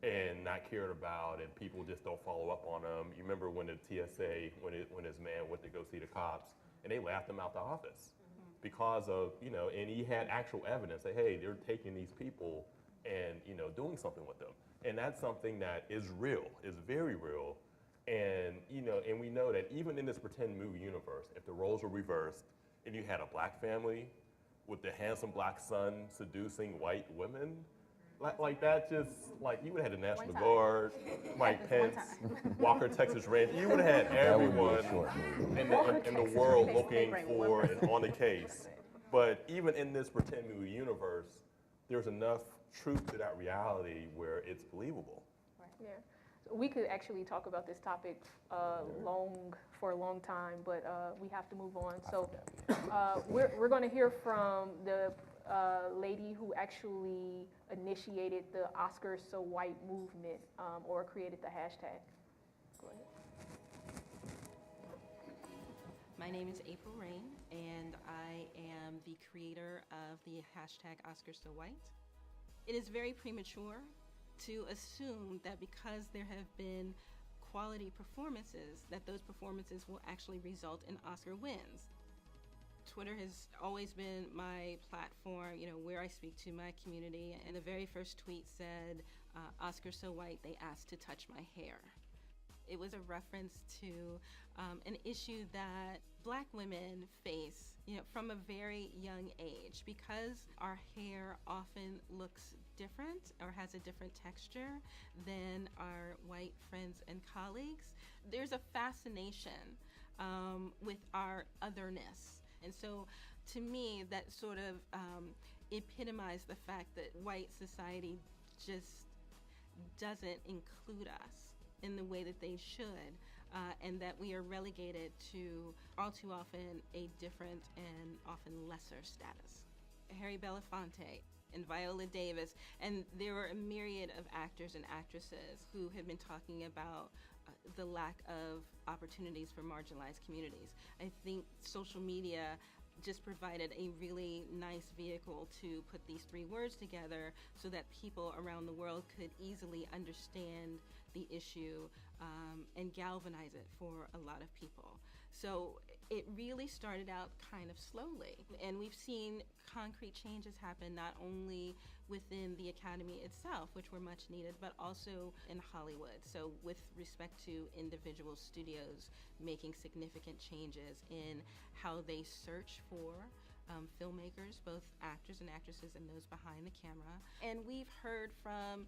and not cared about, and people just don't follow up on them. You remember when the TSA, when his man went to go see the cops, and they laughed him out the office because of, you know, and he had actual evidence that, hey, they're taking these people and, you know, doing something with them. And that's something that is real, is very real. And, you know, and we know that even in this pretend movie universe, if the roles were reversed and you had a Black family with the handsome Black son seducing white women, like that, just like you would have had the National Guard, Mike Pence, Walker, Texas Ranger. You would have had everyone in the world looking for and on the case. But even in this pretend movie universe, there's enough truth to that reality where it's believable. Yeah. We could actually talk about this topic for a long time, but we have to move on. So we're going to hear from the lady who actually initiated the Oscars So White movement or created the hashtag. Go ahead. My name is April Rain, and I am the creator of the hashtag Oscars So White. It is very premature to assume that because there have been quality performances, that those performances will actually result in Oscar wins. Twitter has always been my platform, you know, where I speak to my community, and the very first tweet said, Oscar So White, they asked to touch my hair. It was a reference to an issue that Black women face, you know, from a very young age, because our hair often looks different or has a different texture than our white friends and colleagues. There's a fascination with our otherness. And so to me, that sort of epitomized the fact that white society just doesn't include us in the way that they should, and that we are relegated to, all too often, a different and often lesser status. Harry Belafonte and Viola Davis, and there were a myriad of actors and actresses who had been talking about the lack of opportunities for marginalized communities. I think social media just provided a really nice vehicle to put these three words together so that people around the world could easily understand the issue and galvanize it for a lot of people. So it really started out kind of slowly, and we've seen concrete changes happen not only within the Academy itself, which were much needed, but also in Hollywood. So with respect to individual studios making significant changes in how they search for filmmakers, both actors and actresses and those behind the camera. And we've heard from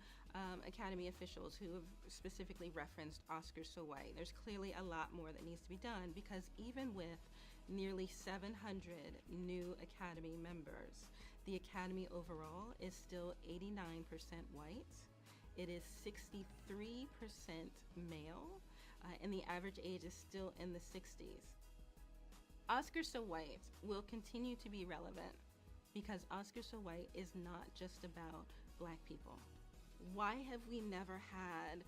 Academy officials who have specifically referenced Oscars So White. There's clearly a lot more that needs to be done, because even with nearly 700 new Academy members, the Academy overall is still 89% white. It is 63% male, and the average age is still in the 60s. Oscars So White will continue to be relevant because Oscars So White is not just about Black people. Why have we never had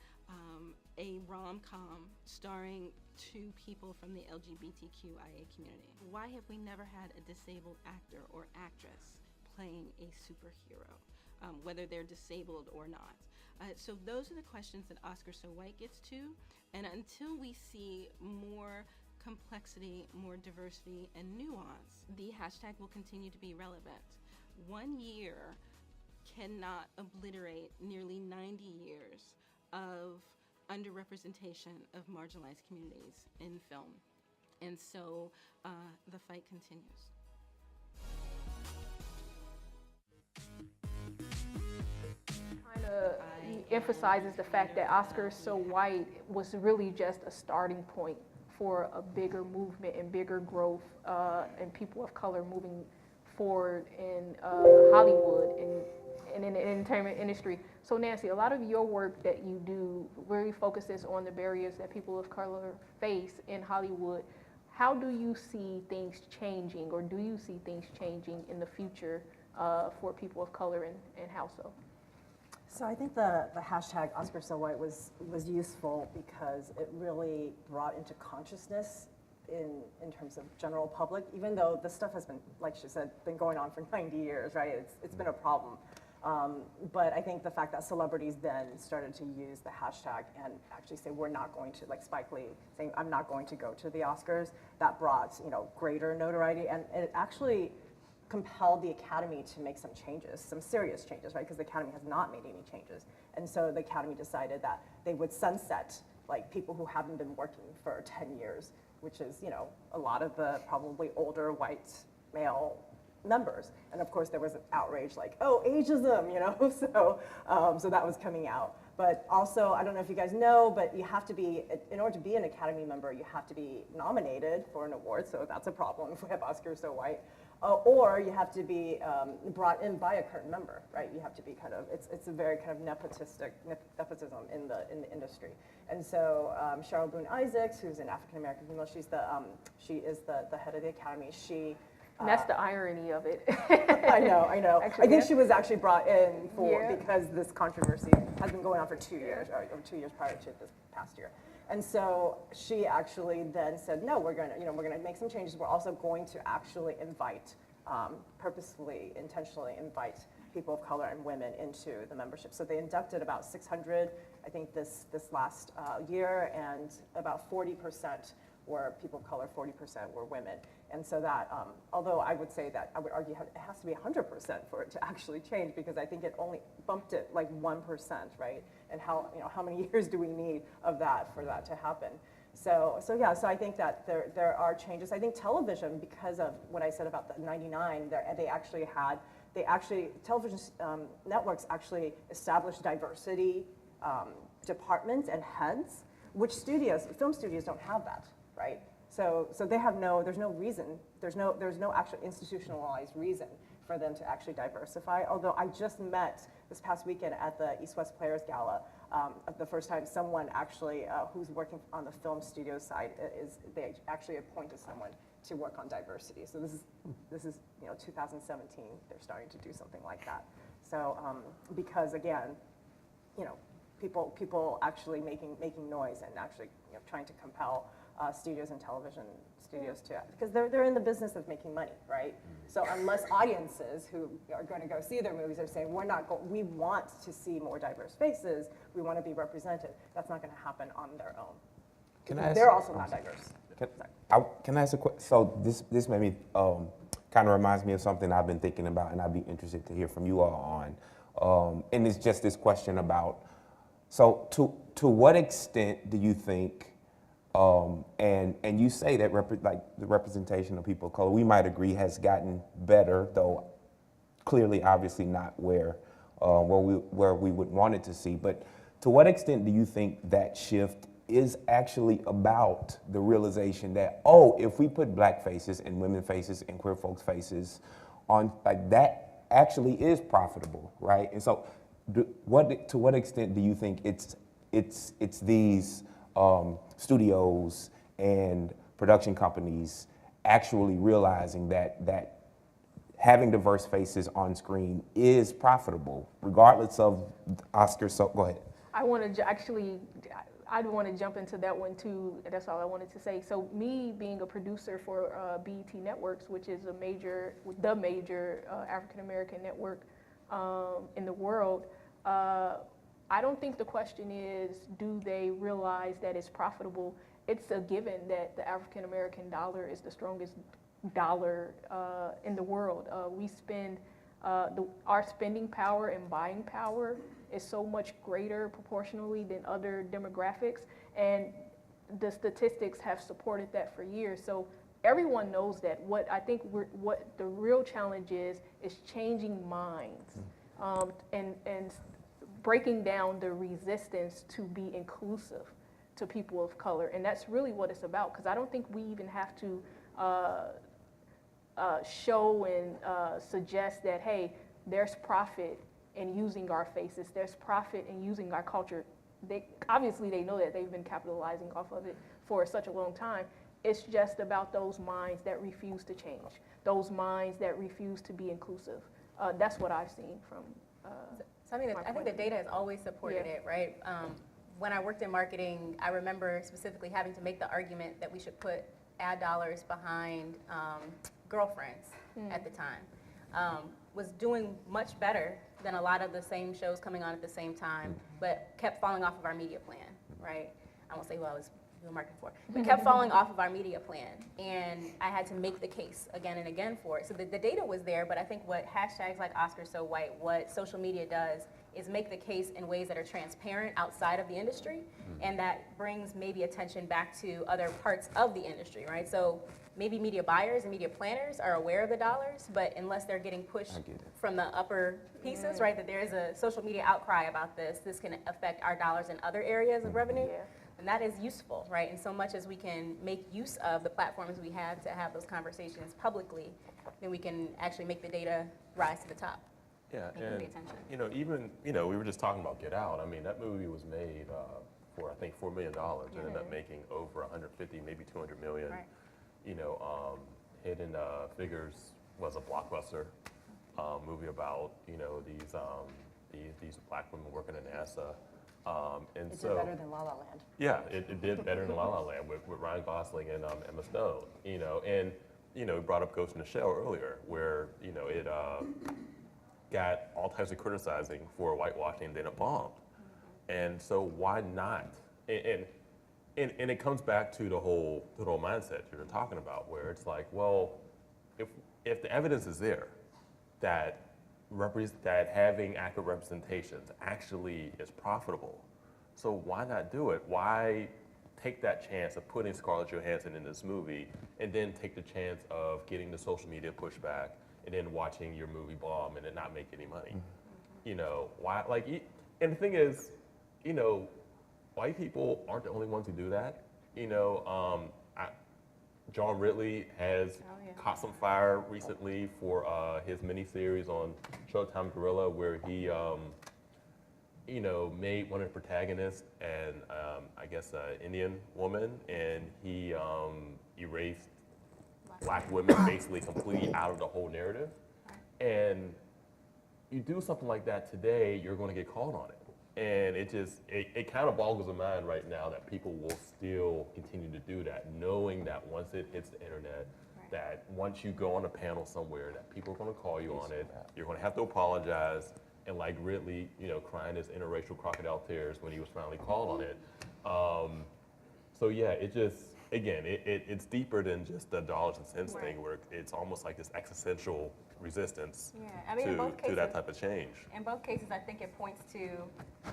a rom-com starring two people from the LGBTQIA community? Why have we never had a disabled actor or actress playing a superhero, whether they're disabled or not? So those are the questions that Oscar So White gets to, and until we see more complexity, more diversity, and nuance, the hashtag will continue to be relevant. 1 year cannot obliterate nearly 90 years of underrepresentation of marginalized communities in film. And so the fight continues. Kind of emphasizes the fact that Oscar So White was really just a starting point for a bigger movement and bigger growth and people of color moving forward in Hollywood and in the entertainment industry. So Nancy, a lot of your work that you do really focuses on the barriers that people of color face in Hollywood. How do you see things changing, or do you see things changing in the future for people of color, and how so? So I think the hashtag Oscar So White was useful because it really brought into consciousness in terms of general public, even though this stuff has been, like she said, been going on for 90 years, right? It's been a problem. But I think the fact that celebrities then started to use the hashtag and actually say, we're not going to, like Spike Lee saying, I'm not going to go to the Oscars, that brought, greater notoriety, and it actually compelled the Academy to make some changes, some serious changes, right? Because the Academy has not made any changes. And so the Academy decided that they would sunset like people who haven't been working for 10 years, which is, a lot of the probably older white male members. And of course there was an outrage like, oh, ageism, so that was coming out. But also, I don't know if you guys know, but you have to be, in order to be an Academy member, you have to be nominated for an award, so that's a problem if we have Oscar So White. Or you have to be brought in by a current member, right? You have to be kind of, it's a very kind of nepotism in the industry. And so Cheryl Boone Isaacs, who's an African-American female, she is the head of the Academy. And that's the irony of it. I know. Actually, I think she was actually brought in because this controversy has been going on for 2 years, or 2 years prior to this past year. And so she actually then said, no, we're gonna make some changes. We're also going to actually invite, purposefully, intentionally invite people of color and women into the membership. So they inducted about 600, I think this last year, and about 40% were people of color, 40% were women. And so that, although I would say that, I would argue it has to be 100% for it to actually change, because I think it only bumped it like 1%, right? And how many years do we need of that for that to happen? So I think that there are changes. I think television, because of what I said about the 99, television networks actually established diversity departments and heads, which film studios don't have that, right? So they have there's no reason, there's no actual institutionalized reason for them to actually diversify. Although I just met this past weekend at the East-West Players Gala, the first time someone actually, who's working on the film studio side, they actually appointed someone to work on diversity. So this is 2017, they're starting to do something like that. So because again, people actually making noise and actually trying to compel studios and television studios to, because they're in the business of making money, right? So unless audiences who are going to go see their movies are saying, we want to see more diverse faces, we want to be represented, that's not going to happen on their own. They're also not diverse. Can I ask a question? So this made me, kind of reminds me of something I've been thinking about, and I'd be interested to hear from you all on. And it's just this question about, so to what extent do you think, and you say that the representation of people of color, we might agree, has gotten better, though clearly, obviously not where we would want it to see. But to what extent do you think that shift is actually about the realization that, if we put black faces and women faces and queer folks faces on, that actually is profitable, right? And so, to what extent do you think it's these studios and production companies actually realizing that having diverse faces on screen is profitable, regardless of Oscars. So go ahead. I want to I want to jump into that one too. That's all I wanted to say. So me being a producer for BET Networks, which is the major African American network in the world, I don't think the question is, do they realize that it's profitable? It's a given that the African American dollar is the strongest dollar in the world. We spend our spending power and buying power is so much greater proportionally than other demographics, and the statistics have supported that for years. So everyone knows that. What the real challenge is changing minds and breaking down the resistance to be inclusive to people of color, and that's really what it's about. Because I don't think we even have to show and suggest that, hey, there's profit in using our faces, there's profit in using our culture. Obviously they know that, they've been capitalizing off of it for such a long time. It's just about those minds that refuse to change, those minds that refuse to be inclusive. That's what I've seen from I think the data has always supported it, right? When I worked in marketing, I remember specifically having to make the argument that we should put ad dollars behind girlfriends at the time. Was doing much better than a lot of the same shows coming on at the same time, but kept falling off of our media plan, right? I won't say who I was doing marketing for, but kept falling off of our media plan. And I had to make the case again and again for it. So the data was there, but I think what hashtags like #OscarsSoWhite, what social media does is make the case in ways that are transparent outside of the industry, and that brings maybe attention back to other parts of the industry, right? So maybe media buyers and media planners are aware of the dollars, but unless they're getting pushed from the upper pieces, right, that there is a social media outcry about this can affect our dollars in other areas of revenue, and that is useful, right? And so much as we can make use of the platforms we have to have those conversations publicly, then we can actually make the data rise to the top. Yeah, and we were just talking about Get Out. I mean, that movie was made for I think $4 million. It ended up making over 150, maybe 200 million. Right. Hidden Figures was a blockbuster movie about these black women working at NASA. And it did better than La La Land. Yeah, it did better than La La Land with Ryan Gosling and Emma Stone. We brought up Ghost in the Shell earlier, where it got all types of criticizing for whitewashing, and then it bombed. And so why not? And it comes back to the whole mindset you're talking about, where it's like, well, if the evidence is there that having accurate representations actually is profitable, so why not do it? Why take that chance of putting Scarlett Johansson in this movie and then take the chance of getting the social media pushback and then watching your movie bomb and then not make any money? Why? And the thing is, white people aren't the only ones who do that. John Ridley has caught some fire recently for his miniseries on Showtime Gorilla, where he, made one of the protagonists and I guess an Indian woman, and he erased black women basically completely out of the whole narrative. And you do something like that today, you're going to get called on it. And it kind of boggles the mind right now that people will still continue to do that, knowing that once it hits the internet, that once you go on a panel somewhere, that people are going to call you on it, you're going to have to apologize, and like Ridley, crying his interracial crocodile tears when he was finally called on it. So yeah, it's deeper than just the dollars and cents thing, where it's almost like this existential resistance to that type of change. In both cases, I think it points to,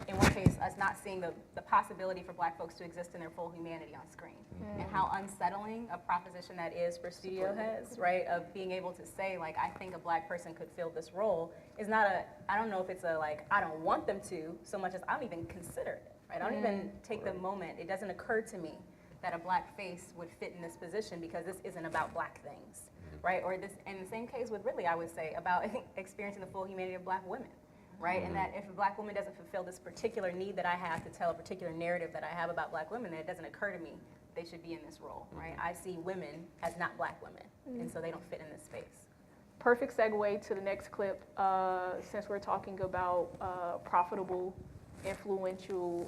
in one case, us not seeing the possibility for black folks to exist in their full humanity on screen, and how unsettling a proposition that is for studio heads, right? Of being able to say, like, I think a black person could fill this role is not I don't know if it's I don't want them to, so much as I don't even consider it, right? I don't even take the moment. It doesn't occur to me that a black face would fit in this position, because this isn't about black things, right? Or this, in the same case with Ridley, I would say, about experiencing the full humanity of black women, right? And that if a black woman doesn't fulfill this particular need that I have to tell a particular narrative that I have about black women, then it doesn't occur to me they should be in this role, right? I see women as not black women, and so they don't fit in this space. perfect segue to the next clip, since we're talking about profitable, influential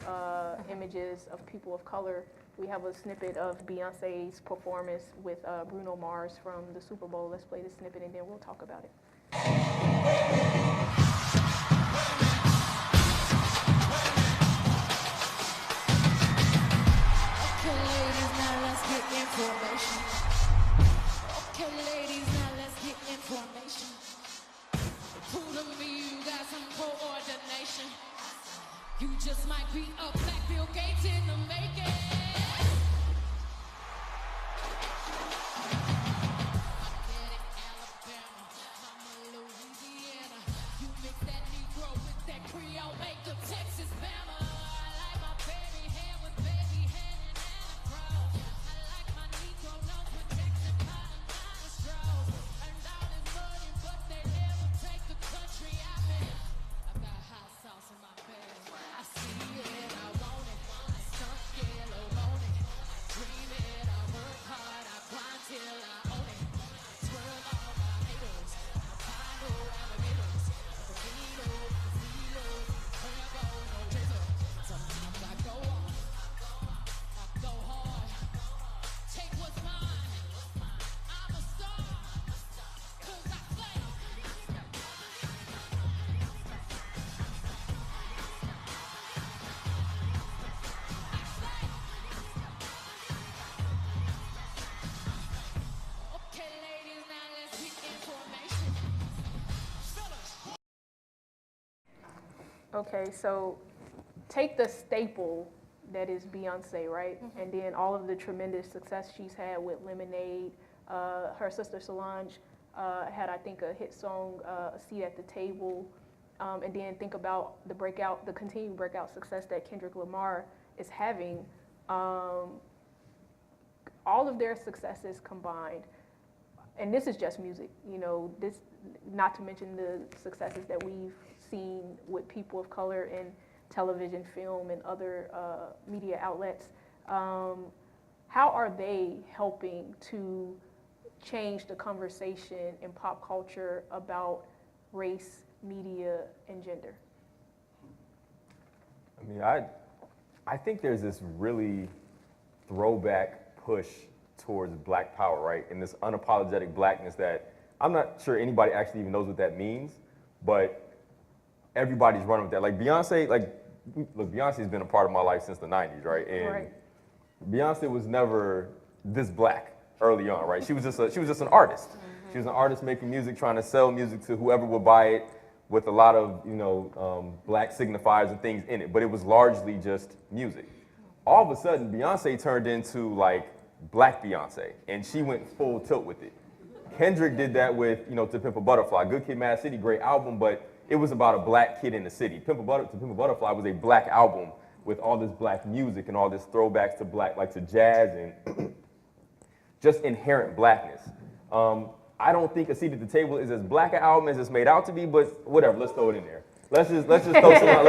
images of people of color. We have a snippet of Beyonce's performance with Bruno Mars from the Super Bowl. Let's play the snippet and then we'll talk about it. Information. Okay, ladies, now let's get information. Prove to me you got some coordination. You just might be a black Bill Gates in the making. Alabama, Mama Louisiana. You mix that Negro with that Creole, make a Texas Bama. I like my baby hair with baby hair and afro. I like my Negro nose with Jackson Pollock nostrils. Earned all this money, but they never take the country out of it. I've got hot sauce in my bag. I see it, I want it. I stunt yellow on it. Dream it, I work hard, I grind till I own it. Twirl all my haters, Apollo alligators. Casino, Turbo, no chaser. Sometimes I go on, I go hard. Take what's mine, I'm a star. 'Cause I play. Okay, ladies, now let's get information. Okay, so take the staple that is Beyonce, right? And then all of the tremendous success she's had with Lemonade. Her sister Solange had, I think, a hit song, A Seat at the Table. And then think about the continued breakout success that Kendrick Lamar is having. All of their successes combined, and this is just music, you know, this, not to mention the successes that we've seen with people of color in television, film, and other media outlets. How are they helping to change the conversation in pop culture about race, media, and gender? I mean, I think there's this really throwback push towards black power, right? And this unapologetic blackness that I'm not sure anybody actually even knows what that means, but everybody's running with that. Like Beyonce, look, Beyonce's been a part of my life since the 90s, right? And Beyonce was never this black early on, right? She was just an artist. She was an artist making music, trying to sell music to whoever would buy it, with a lot of, you know, black signifiers and things in it, but it was largely just music. All of a sudden, Beyonce turned into like black Beyonce, and she went full tilt with it. Kendrick did that with, you know, To Pimp a Butterfly. Good Kid, Mad City, great album, but it was about a black kid in the city. To Pimp a Butterfly was a black album with all this black music and all this throwbacks to black, like to jazz and just inherent blackness. I don't think A Seat at the Table is as black an album as it's made out to be, but whatever, let's throw it in there. Let's just throw some out.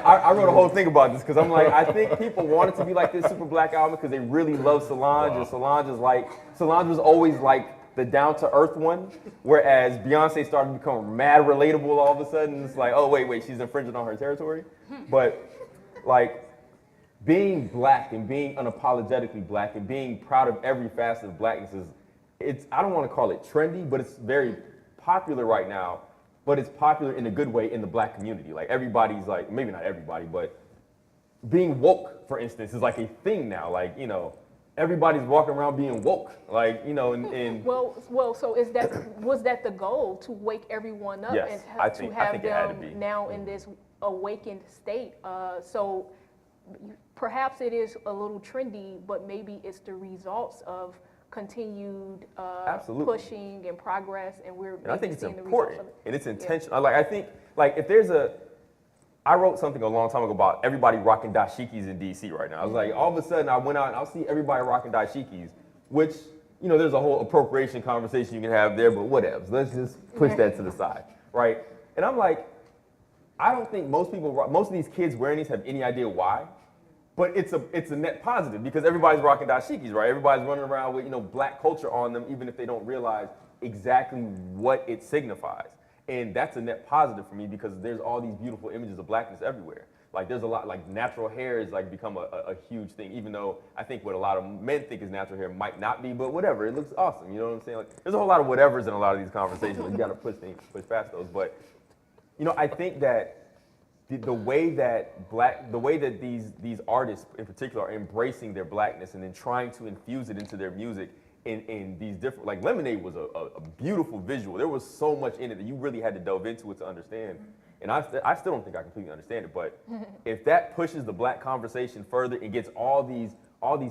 I wrote a whole thing about this because I'm like, I think people want it to be like this super black album because they really love Solange, and Solange was always like the down-to-earth one, whereas Beyonce started to become mad relatable all of a sudden. It's like, oh, wait, she's infringing on her territory. But like, being black and being unapologetically black and being proud of every facet of blackness is, I don't want to call it trendy, but it's very popular right now, but it's popular in a good way in the black community. Like everybody's like, maybe not everybody, but being woke, for instance, is like a thing now. Like, you know, everybody's walking around being woke, like, you know, and Well, so was that the goal, to wake everyone up? Yes, and to have them now in this awakened state? So perhaps it is a little trendy, but maybe it's the results of continued pushing and progress, and I think it's seeing the important, results of it. and it's intentional. Like, I think, like, if there's I wrote something a long time ago about everybody rocking dashikis in DC right now. I was like, all of a sudden I went out and I'll see everybody rocking dashikis, which, you know, there's a whole appropriation conversation you can have there, but whatevs. Let's just push that to the side, right? And I'm like, I don't think most of these kids wearing these have any idea why, but it's a net positive because everybody's rocking dashikis, right? Everybody's running around with, you know, black culture on them, even if they don't realize exactly what it signifies. And that's a net positive for me because there's all these beautiful images of blackness everywhere. Like there's a lot, like natural hair has like become a huge thing, even though I think what a lot of men think is natural hair might not be, but whatever, it looks awesome, you know what I'm saying? Like there's a whole lot of whatevers in a lot of these conversations, like, you gotta push past those. But, you know, I think that the way that these artists in particular are embracing their blackness and then trying to infuse it into their music in these different, like Lemonade was a beautiful visual. There was so much in it that you really had to delve into it to understand. And I still don't think I completely understand it, but if that pushes the black conversation further and gets all these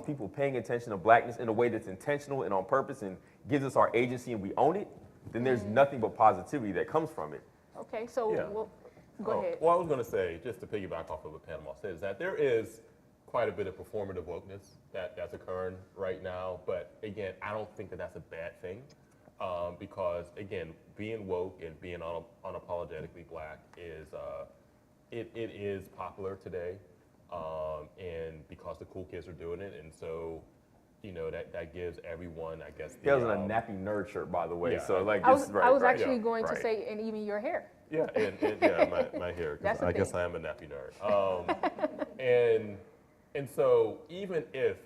people paying attention to blackness in a way that's intentional and on purpose and gives us our agency and we own it, then there's nothing but positivity that comes from it. Okay, so Yeah. go ahead. Well, I was going to say, just to piggyback off of what Panama said, is that there is quite a bit of performative wokeness that's occurring right now. But again, I don't think that that's a bad thing because, again, being woke and being unapologetically black is it is popular today, and because the cool kids are doing it, and so. You know, that gives everyone, I guess. He was in a nappy nerd shirt, by the way. Yeah, so like, I was right, actually yeah, going right. to say, and even your hair. Yeah, and yeah, my hair. 'Cause That's a I guess thing. I am a nappy nerd. And so even if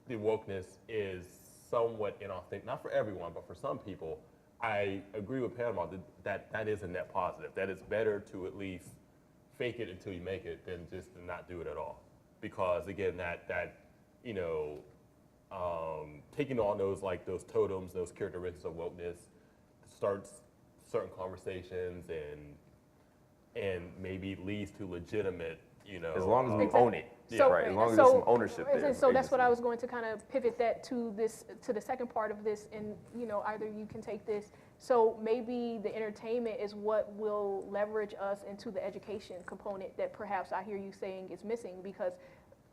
the wokeness is somewhat inauthentic, not for everyone, but for some people, I agree with Panama that is a net positive. That it's better to at least fake it until you make it than just to not do it at all. Because again, that you know. Taking on those totems, those characteristics of wokeness, starts certain conversations and maybe leads to legitimate, you know. As long as we Exactly. own it, So- right? As long as there's some ownership there. So that's what I was going to kind of pivot that to the second part of this, and you know, either you can take this. So maybe the entertainment is what will leverage us into the education component that perhaps I hear you saying is missing, because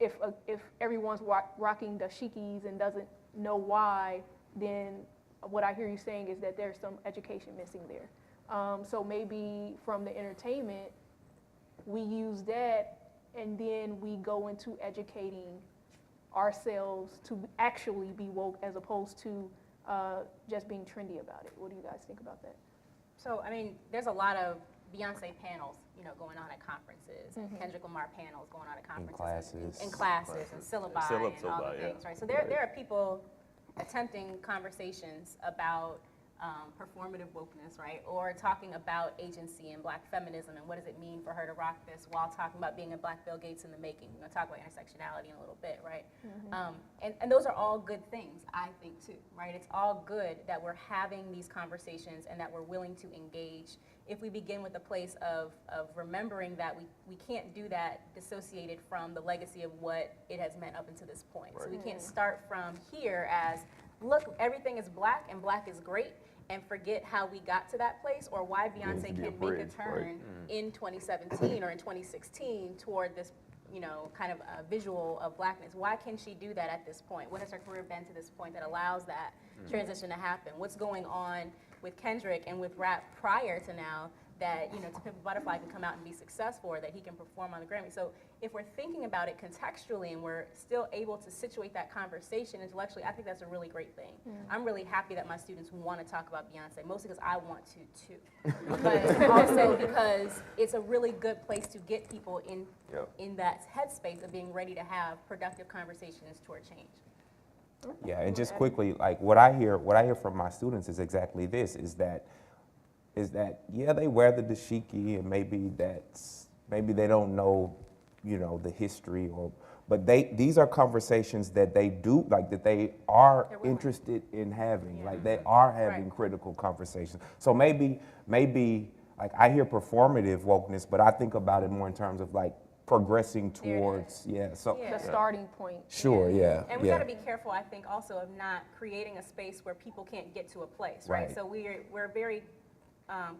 if everyone's rocking dashikis and doesn't know why, then what I hear you saying is that there's some education missing there. So maybe from the entertainment, we use that and then we go into educating ourselves to actually be woke as opposed to just being trendy about it. What do you guys think about that? So, I mean, there's a lot of Beyonce panels, you know, going on at conferences, and Kendrick Lamar panels going on at conferences. In classes and syllabi and all the things, right? So there are people attempting conversations about performative wokeness, right? Or talking about agency and black feminism and what does it mean for her to rock this while talking about being a black Bill Gates in the making. We're going to talk about intersectionality in a little bit, right? And those are all good things, I think, too, right? It's all good that we're having these conversations and that we're willing to engage if we begin with a place of remembering that we can't do that dissociated from the legacy of what it has meant up until this point. Right. So we can't start from here as, look, everything is black and black is great, and forget how we got to that place or why Beyonce can make a turn in 2017 or in 2016 toward this, you know, kind of a visual of blackness. Why can she do that at this point? What has her career been to this point that allows that transition to happen? What's going on with Kendrick and with rap prior to now that, you know, To Pimp a Butterfly can come out and be successful, or that he can perform on the Grammy. So if we're thinking about it contextually and we're still able to situate that conversation intellectually, I think that's a really great thing. I'm really happy that my students want to talk about Beyonce, mostly because I want to too. But also because it's a really good place to get people in that headspace of being ready to have productive conversations toward change. Yeah, and just quickly, like what I hear from my students is exactly this: is that yeah, they wear the dashiki, and maybe they don't know, you know, the history, but these are conversations that they do, like that they are interested in having, like they are having critical conversations. So maybe like I hear performative wokeness, but I think about it more in terms of like progressing towards, the starting point. Sure, yeah. And we got to be careful, I think, also of not creating a space where people can't get to a place, right? So we're very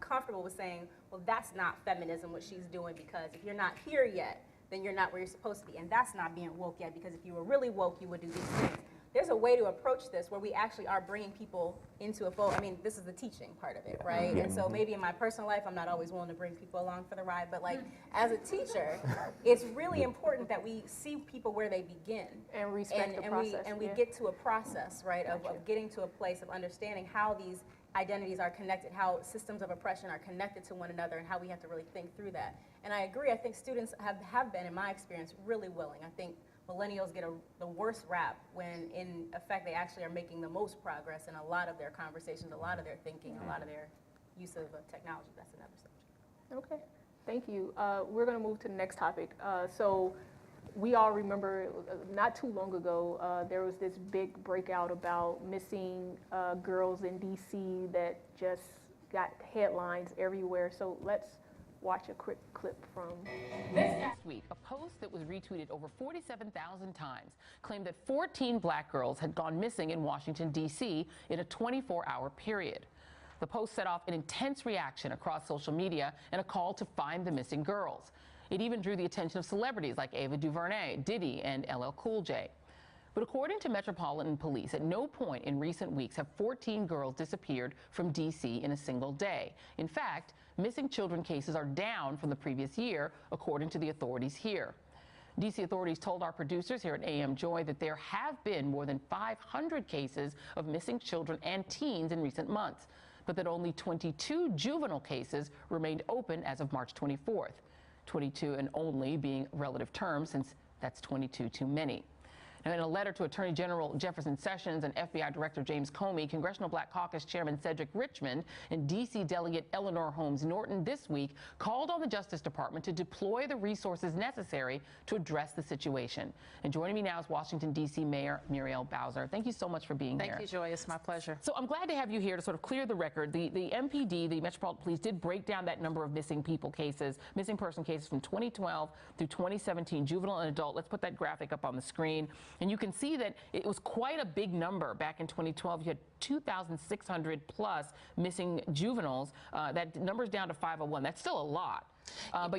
comfortable with saying, well, that's not feminism, what she's doing, because if you're not here yet, then you're not where you're supposed to be. And that's not being woke yet, because if you were really woke, you would do these things. There's a way to approach this where we actually are bringing people into a fold. I mean, this is the teaching part of it, right? And so maybe in my personal life, I'm not always willing to bring people along for the ride, but like as a teacher, it's really important that we see people where they begin. And respect the process. We get to a process, right, of getting to a place of understanding how these identities are connected, how systems of oppression are connected to one another, and how we have to really think through that. And I agree, I think students have been, in my experience, really willing. I think millennials get the worst rap when, in effect, they actually are making the most progress in a lot of their conversations, a lot of their thinking, a lot of their use of technology. That's another subject. Okay, thank you. We're going to move to the next topic. So we all remember not too long ago, there was this big breakout about missing girls in DC that just got headlines everywhere. So let's watch a quick clip from this past week. A post that was retweeted over 47,000 times claimed that 14 black girls had gone missing in Washington, D.C. in a 24-hour period. The post set off an intense reaction across social media and a call to find the missing girls. It even drew the attention of celebrities like Ava DuVernay, Diddy, and LL Cool J. But according to Metropolitan Police, at no point in recent weeks have 14 girls disappeared from D.C. in a single day. In fact, missing children cases are down from the previous year, according to the authorities here. D.C. authorities told our producers here at AM Joy that there have been more than 500 cases of missing children and teens in recent months, but that only 22 juvenile cases remained open as of March 24th. 22 and only being relative terms, since that's 22 too many. And in a letter to Attorney General Jefferson Sessions and FBI Director James Comey, Congressional Black Caucus Chairman Cedric Richmond and D.C. Delegate Eleanor Holmes Norton this week called on the Justice Department to deploy the resources necessary to address the situation. And joining me now is Washington, D.C. Mayor Muriel Bowser. Thank you so much for being here. Thank you, Joy. It's my pleasure. So I'm glad to have you here to sort of clear the record. The MPD, the Metropolitan Police, did break down that number of missing people cases, missing person cases from 2012 through 2017, juvenile and adult. Let's put that graphic up on the screen. And you can see that it was quite a big number. Back in 2012, you had 2,600 plus missing juveniles. That number's down to 501. That's still a lot. But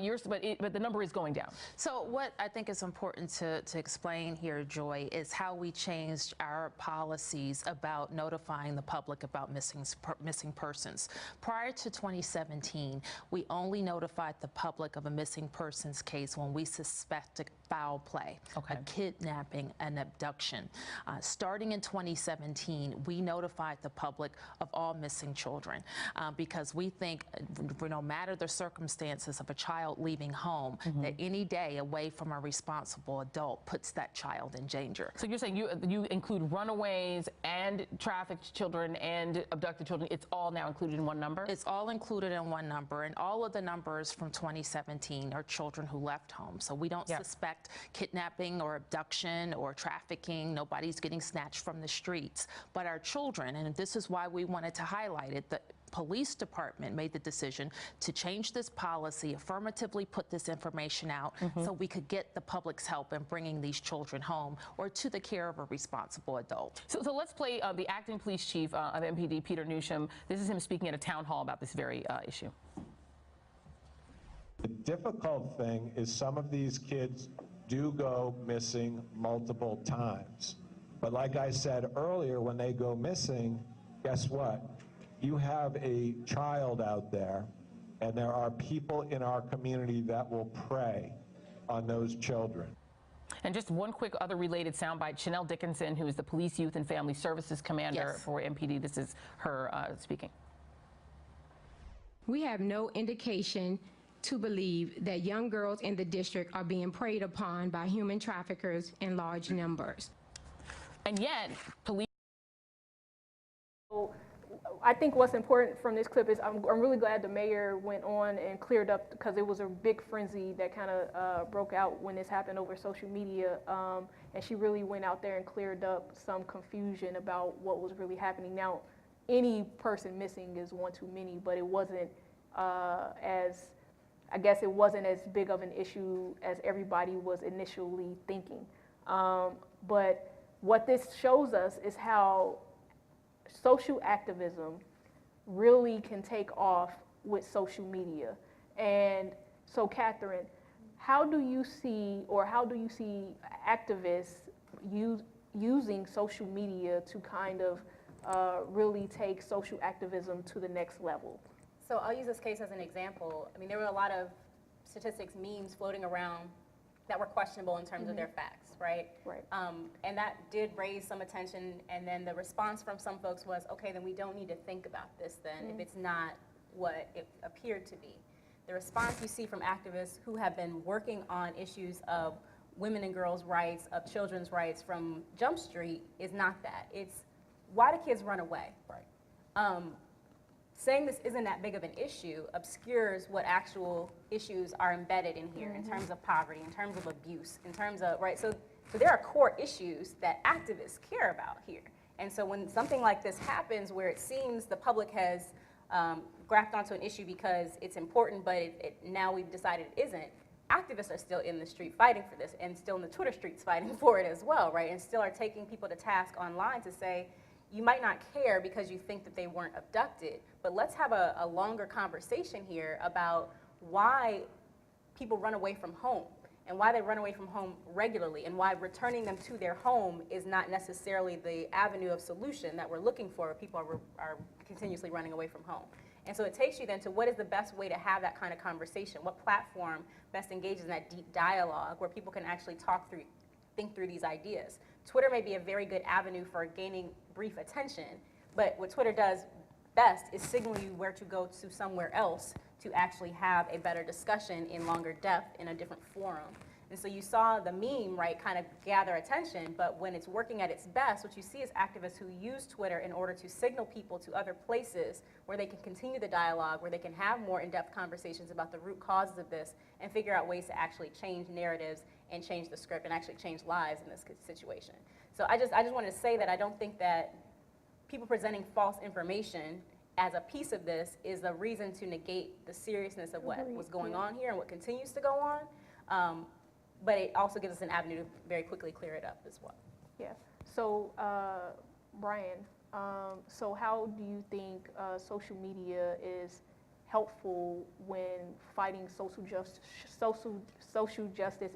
the number is going down. So what I think is important to explain here, Joy, is how we changed our policies about notifying the public about missing persons. Prior to 2017, we only notified the public of a missing persons case when we suspected foul play, a kidnapping, an abduction. Starting in 2017, we notified the public of all missing children because we think no matter the circumstances of a child leaving home, that any day away from a responsible adult puts that child in danger. So you're saying you include runaways and trafficked children and abducted children. It's all now included in one number? It's all included in one number, and all of the numbers from 2017 are children who left home. So we don't suspect kidnapping or abduction or trafficking. Nobody's getting snatched from the streets. But our children, and this is why we wanted to highlight it, the police department made the decision to change this policy, affirmatively put this information out so we could get the public's help in bringing these children home or to the care of a responsible adult. So let's play the acting police chief of MPD, Peter Newsham. This is him speaking at a town hall about this very issue. The difficult thing is some of these kids do go missing multiple times. But like I said earlier, when they go missing, guess what? You have a child out there, and there are people in our community that will prey on those children. And just one quick other related soundbite, Chanel Dickinson, who is the Police Youth and Family Services Commander for MPD, this is her speaking. We have no indication to believe that young girls in the district are being preyed upon by human traffickers in large numbers. And yet, police... I think what's important from this clip is I'm really glad the mayor went on and cleared up, because it was a big frenzy that kind of broke out when this happened over social media, and she really went out there and cleared up some confusion about what was really happening. Now, any person missing is one too many, but it wasn't I guess it wasn't as big of an issue as everybody was initially thinking. But what this shows us is how social activism really can take off with social media. And so, Catherine, how do you see activists using social media to kind of really take social activism to the next level? So I'll use this case as an example. I mean, there were a lot of statistics, memes floating around that were questionable in terms of their facts, right? Right. And that did raise some attention, and then the response from some folks was, okay, then we don't need to think about this then if it's not what it appeared to be. The response you see from activists who have been working on issues of women and girls' rights, of children's rights from Jump Street is not that. It's why do kids run away? Right. Saying this isn't that big of an issue obscures what actual issues are embedded in here in terms of poverty, in terms of abuse, in terms of, right? So there are core issues that activists care about here. And so when something like this happens where it seems the public has grasped onto an issue because it's important, but now we've decided it isn't, activists are still in the street fighting for this and still in the Twitter streets fighting for it as well, right? And still are taking people to task online to say, you might not care because you think that they weren't abducted, but let's have a longer conversation here about why people run away from home and why they run away from home regularly and why returning them to their home is not necessarily the avenue of solution that we're looking for. People are continuously running away from home. And so it takes you then to what is the best way to have that kind of conversation? What platform best engages in that deep dialogue where people can actually think through these ideas? Twitter may be a very good avenue for gaining brief attention, but what Twitter does best is signal you where to go to somewhere else to actually have a better discussion in longer depth in a different forum. And so you saw the meme, right, kind of gather attention, but when it's working at its best, what you see is activists who use Twitter in order to signal people to other places where they can continue the dialogue, where they can have more in-depth conversations about the root causes of this and figure out ways to actually change narratives and change the script and actually change lives in this situation. So I just wanted to say that I don't think that people presenting false information as a piece of this is the reason to negate the seriousness of what was going on here and what continues to go on. But it also gives us an avenue to very quickly clear it up as well. Yeah. So, Brian, so how do you think social media is helpful when fighting social justice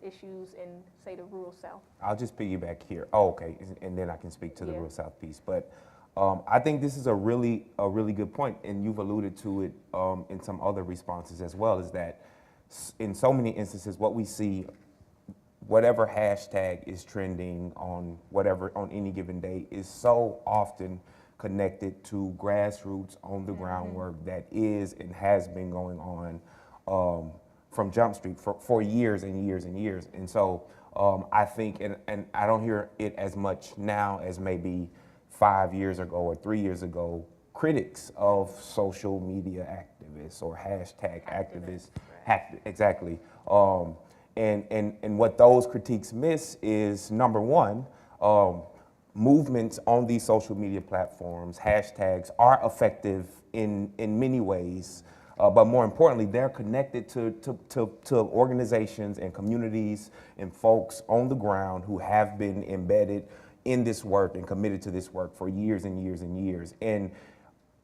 issues in, say, the rural South? I'll just piggyback here. Oh, okay, and then I can speak to the rural South piece. But I think this is a really good point, and you've alluded to it in some other responses as well, is that in so many instances, what we see, whatever hashtag is trending on any given day is so often connected to grassroots on the ground work that is and has been going on from Jump Street for years and years and years. And so I think, and I don't hear it as much now as maybe 5 years ago or 3 years ago, critics of social media activists or hashtag activists, exactly. And what those critiques miss is, number one, movements on these social media platforms, hashtags, are effective in many ways, but more importantly, they're connected to organizations and communities and folks on the ground who have been embedded in this work and committed to this work for years and years and years. And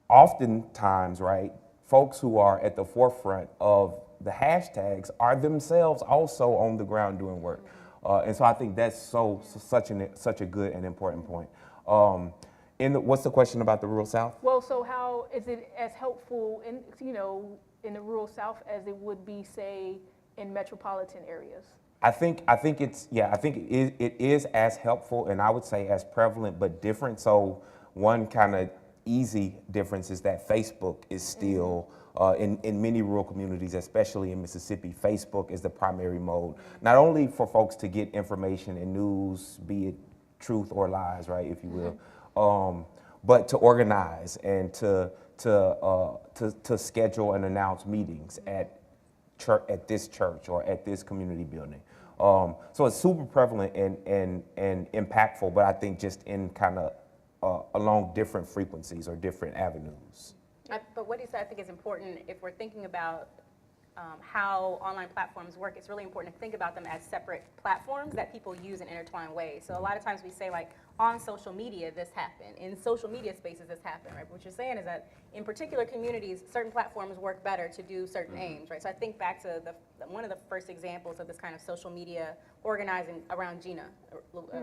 oftentimes, right, folks who are at the forefront of the hashtags are themselves also on the ground doing work. And so I think that's such a good and important point. What's the question about the rural South? Well, so how is it as helpful in the rural South as it would be, say, in metropolitan areas? I think it is as helpful, and I would say as prevalent, but different. So one kind of easy difference is that Facebook is still in many rural communities, especially in Mississippi, Facebook is the primary mode, not only for folks to get information and news, be it truth or lies, right, if you will, but to organize and to schedule and announce meetings at this church or at this community building. So it's super prevalent and impactful, but I think just in kind of along different frequencies or different avenues. But what he said I think is important if we're thinking about how online platforms work. It's really important to think about them as separate platforms that people use in intertwined ways. So a lot of times we say, like, on social media this happened, in social media spaces this happened, right? What you're saying is that in particular communities, certain platforms work better to do certain aims, right? So I think back to one of the first examples of this kind of social media organizing around Gina,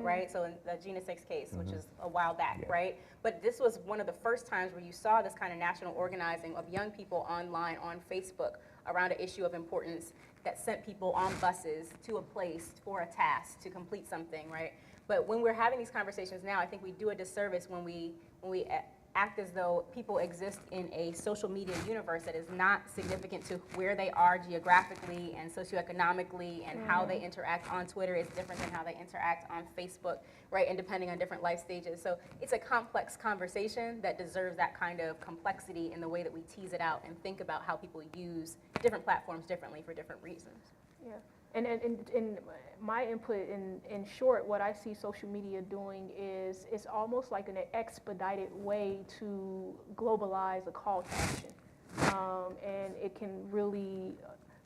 right? So in the Gina 6 case, which is a while back, right? But this was one of the first times where you saw this kind of national organizing of young people online on Facebook around an issue of importance that sent people on buses to a place for a task to complete something, right? But when we're having these conversations now, I think we do a disservice when we act as though people exist in a social media universe that is not significant to where they are geographically and socioeconomically, and how they interact on Twitter is different than how they interact on Facebook, right? And depending on different life stages. So it's a complex conversation that deserves that kind of complexity in the way that we tease it out and think about how people use different platforms differently for different reasons. Yeah. And my input, in short, what I see social media doing is it's almost like an expedited way to globalize a call to action. And it can really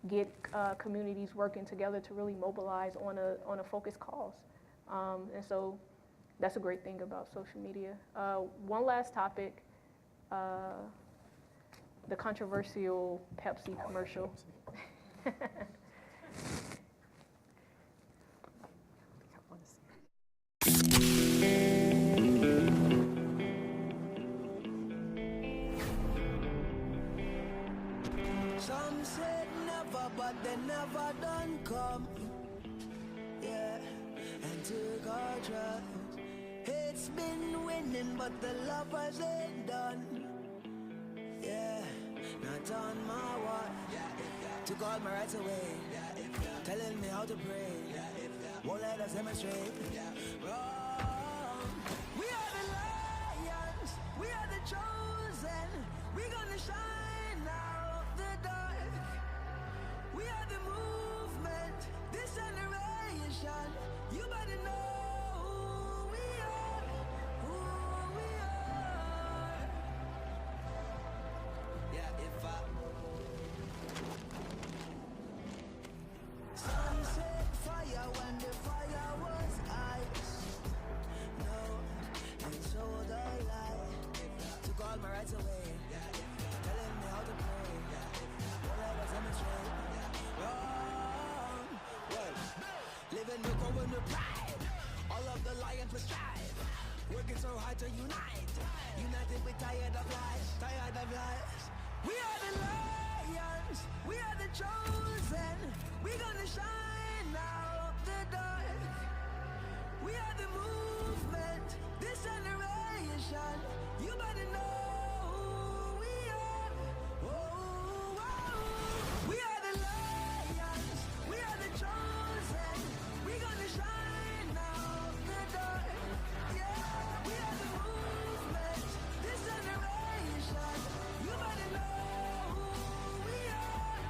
get communities working together to really mobilize on a focused cause. And so that's a great thing about social media. One last topic, the controversial Pepsi commercial. Some said never, but they never done come. Yeah, and took our trust. It's been winning, but the lovers ain't done. Yeah, not on my watch. Took all my rights away. Telling me how to pray. Won't let us demonstrate. Wrong. We are the lions. We are the chosen. We're gonna shine out the dark. We are the movement. This generation. You better know who we are. Who we are. Yeah, if I sunset fire when the fire was ice. No, and so the light took all my rights away. Telling me how to pray. Won't let us demonstrate. Wrong. Well, living the goal with the pride. All of the lions will strive. Working so hard to unite. United, we tired of lies. Tired of lies. We are the lions. We are the chosen. We're gonna shine out the dark. We are the movement. This generation. You better know who we are. Oh, oh. We are the lions. We are the chosen. We're gonna shine out the dark. Yeah, we are the movement. This generation. You better know who we are.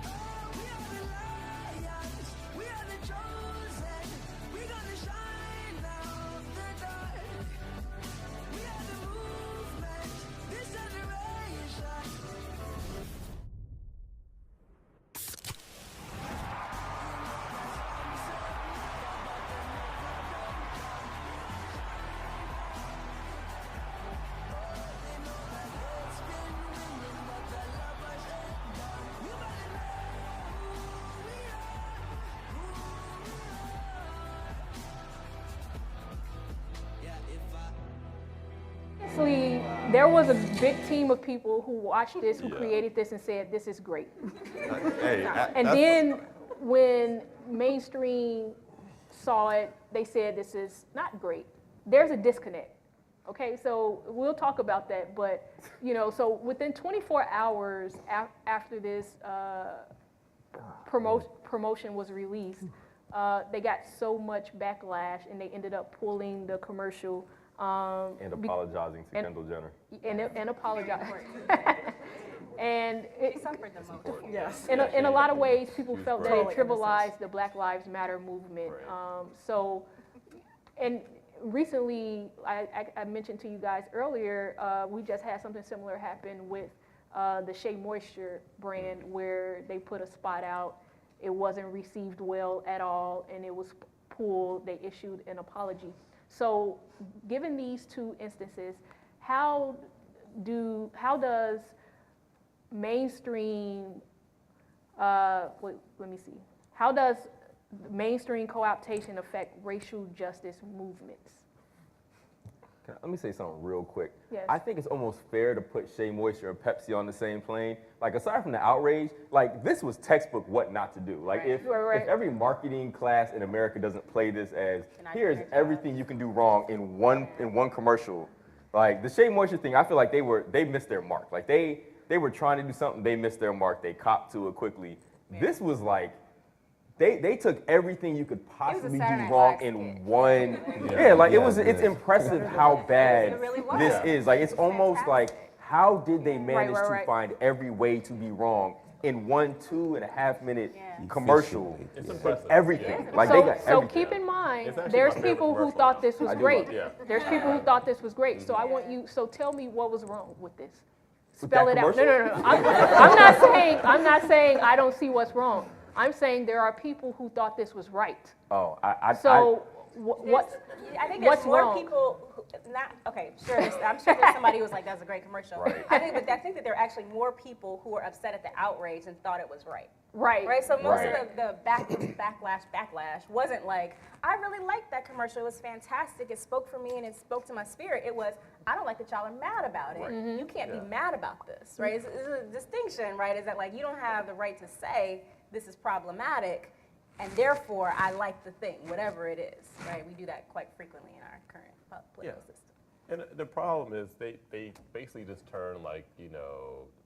Oh, we are the lions. We are the chosen. We're gonna shine out the dark. We are the movement. This generation. Obviously, there was a big team of people who watched this, who created this, and said, "This is great." And then when mainstream saw it, they said, "This is not great." There's a disconnect. Okay, so we'll talk about that. But so within 24 hours after this promotion was released, they got so much backlash, and they ended up pulling the commercial. And apologizing to Kendall Jenner. And apologize. And it suffered the most. Yes. In a lot of ways, people felt that it trivialized the Black Lives Matter movement. And recently, I mentioned to you guys earlier, we just had something similar happen with the Shea Moisture brand, where they put a spot out. It wasn't received well at all, and it was pulled. They issued an apology. So, given these two instances, how does mainstream how does mainstream co-optation affect racial justice movements? Let me say something real quick. Yes. I think it's almost fair to put Shea Moisture or Pepsi on the same plane. Like, aside from the outrage, like, this was textbook what not to do. Like, if every marketing class in America doesn't play this as, here's everything you can do wrong in one commercial, like, the Shea Moisture thing, I feel like they missed their mark. Like, they were trying to do something, they missed their mark, they copped to it quickly. This was like, they took everything you could possibly do wrong in one. It's impressive how bad this is. Like, it's almost like, how did they manage to find every way to be wrong in 1 2.5 minute commercial? It's impressive. Everything. Yeah. Like, they got So everything. keep in mind, It's actually there's my favorite people who commercial. thought this was I do great. love it. Yeah. There's people who thought this was great. So I want you, so tell me what was wrong with this. With Spell that it out. No, commercial? no, no. I'm not saying I don't see what's wrong. I'm saying there are people who thought this was right. Oh, What? I think there's what's more wrong? people who, not, okay, sure, I'm sure there's somebody who was like, that's a great commercial. Right. I think that there are actually more people who were upset at the outrage and thought it was right. Right. Right, so most Right. of the backlash wasn't like, I really liked that commercial, it was fantastic, it spoke for me and it spoke to my spirit. It was, I don't like that y'all are mad about it. Right. You can't be mad about this, right? It's a distinction, right? Is that like, you don't have the right to say this is problematic, and therefore I like the thing, whatever it is, right? We do that quite frequently in our current political system. And the problem is they basically just turn, like,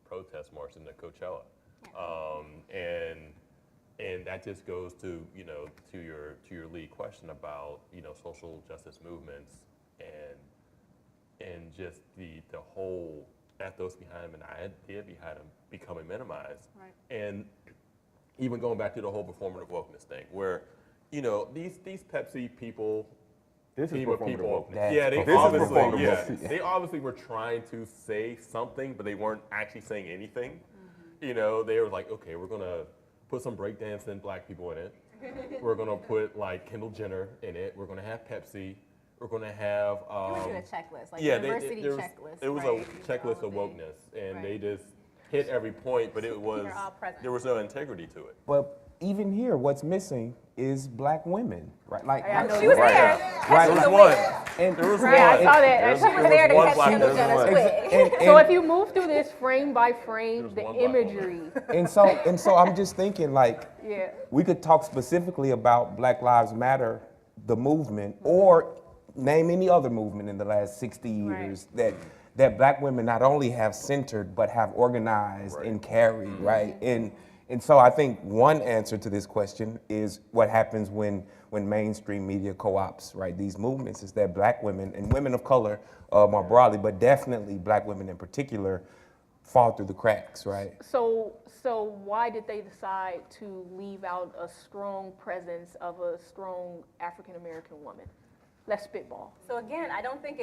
protest march into Coachella. And that just goes to, to your lead question about, social justice movements and just the whole ethos behind them and idea behind them becoming minimized. Right. And even going back to the whole performative wokeness thing, where, these Pepsi people, This is team of performative people, wokeness. yeah, This is performative wokeness. they obviously were trying to say something, but they weren't actually saying anything. They were like, okay, we're gonna put some breakdancing black people in it. We're gonna put like Kendall Jenner in it. We're gonna have Pepsi. We're gonna have. They were doing a checklist, like Yeah, diversity checklist. it was right? a checklist of wokeness, and Right. they just hit every point, but it was They're all present. there was no integrity to it. But even here, what's missing is black women, right? Like, She was there. Right. There was one. And There was Right, I saw that. There she was there to one catch black Kendall woman. Jenner's wig. So if you move through this frame by frame, the one black woman. imagery. And so I'm just thinking, like, Yeah. we could talk specifically about Black Lives Matter, the movement, or name any other movement in the last 60 years that black women not only have centered, but have organized and carried, right? And so I think one answer to this question is what happens when mainstream media co-ops, right, these movements, is that black women and women of color more broadly, but definitely black women in particular, fall through the cracks, right? So why did they decide to leave out a strong presence of a strong African American woman? Let's spitball. So again, I don't think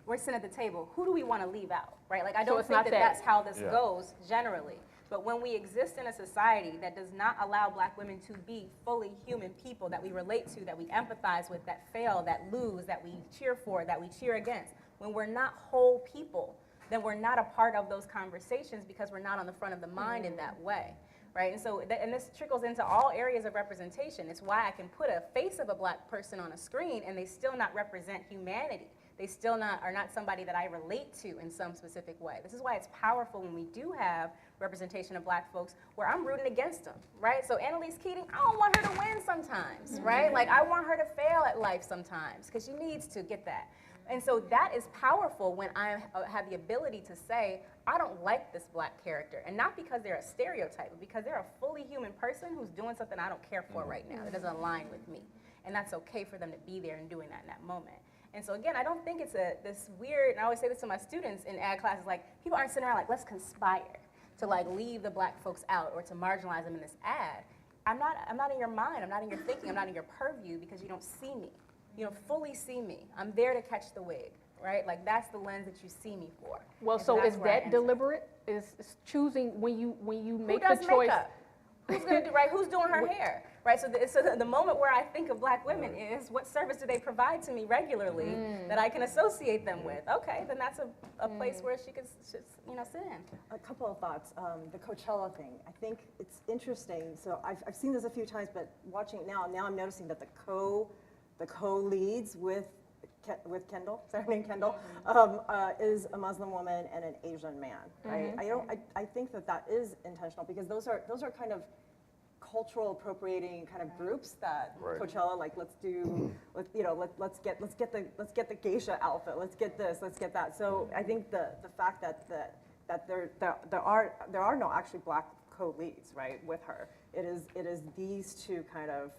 we're sitting at the table. Who do we want to leave out, right? Like, I So don't it's think not that that. that's how this goes generally. But when we exist in a society that does not allow black women to be fully human people that we relate to, that we empathize with, that fail, that lose, that we cheer for, that we cheer against, when we're not whole people, then we're not a part of those conversations because we're not on the front of the mind in that way. Right, and so, and this trickles into all areas of representation. It's why I can put a face of a black person on a screen and they still not represent humanity. They still are not somebody that I relate to in some specific way. This is why it's powerful when we do have representation of black folks where I'm rooting against them, right? So Annalise Keating, I don't want her to win sometimes, right? Like, I want her to fail at life sometimes because she needs to get that. And so that is powerful when I have the ability to say, I don't like this black character. And not because they're a stereotype, but because they're a fully human person who's doing something I don't care for right now, that doesn't align with me. And that's okay for them to be there and doing that in that moment. And so again, I don't think it's this weird, and I always say this to my students in ad classes, like, people aren't sitting around like, let's conspire to like leave the black folks out or to marginalize them in this ad. I'm not in your mind, I'm not in your thinking, I'm not in your purview because you don't see me. You don't fully see me. I'm there to catch the wig, right? Like, that's the lens that you see me for. Well, And so that's is where I that enter. deliberate? Is choosing when you make Who does the choice? makeup? Who's gonna do, right? Who's doing her hair, right? So the moment where I think of black women is, what service do they provide to me regularly that I can associate them with? Okay, then that's a place where she could, sit in. A couple of thoughts. The Coachella thing. I think it's interesting. So I've seen this a few times, but watching it now I'm noticing that the co-leads with with Kendall, is that her name, Kendall, is a Muslim woman and an Asian man, right? I think that is intentional because those are kind of cultural appropriating kind of groups that Coachella, like, let's get the geisha outfit, let's get this, let's get that. So I think the fact that there are no actually black co-leads, right, with her. It is these two kind of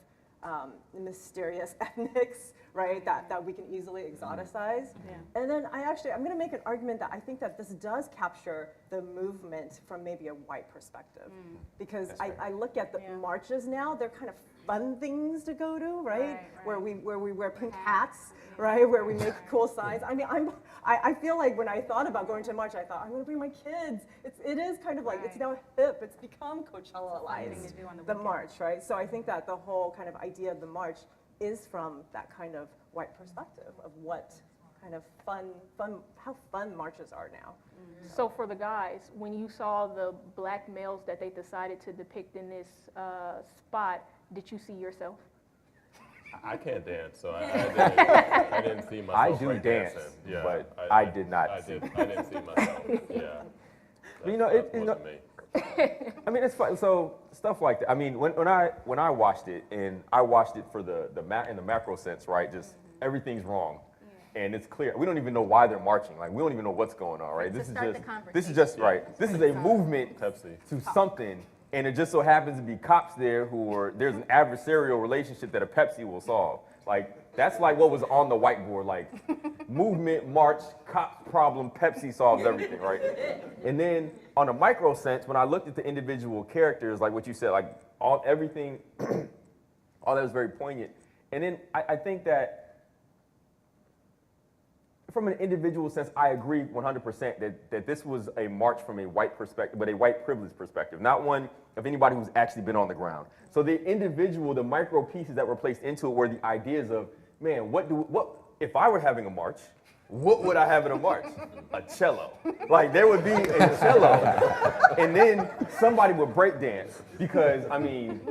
mysterious ethnics, right, that we can easily exoticize. And then I'm going to make an argument that I think that this does capture the movement from maybe a white perspective. Because I look at the marches now, they're kind of fun things to go to, right? Where we wear pink hats, right? Where we make cool signs. I mean, I feel like when I thought about going to a march, I thought, I'm going to bring my kids. It is kind of like, it's now hip. It's become Coachella-ized, the march, right? So I think that the whole kind of idea of the march is from that kind of white perspective of what kind of how fun marches are now. So for the guys, when you saw the black males that they decided to depict in this spot, did you see yourself? I can't dance, so I didn't see myself. I do break dance, dancing. Yeah, but I did not. I didn't see myself. Yeah. You know, it wasn't me. I mean, it's fun. So stuff like that. I mean, when I watched it, and I watched it for in the macro sense, right? Just everything's wrong, and it's clear. We don't even know why they're marching. Like, we don't even know what's going on, right? This is just right. This is a movement to something. And it just so happens to be cops there there's an adversarial relationship that a Pepsi will solve. Like, that's like what was on the whiteboard, like movement, march, cops problem, Pepsi solves everything, right? And then on a micro sense, when I looked at the individual characters, like what you said, like everything, all that was very poignant. And then I think that from an individual sense, I agree 100% that this was a march from a white perspective, but a white privileged perspective, not one of anybody who's actually been on the ground. So the individual, the micro pieces that were placed into it were the ideas of, man, what if I were having a march, what would I have in a march? A cello. Like, there would be a cello, and then somebody would break dance, because, I mean,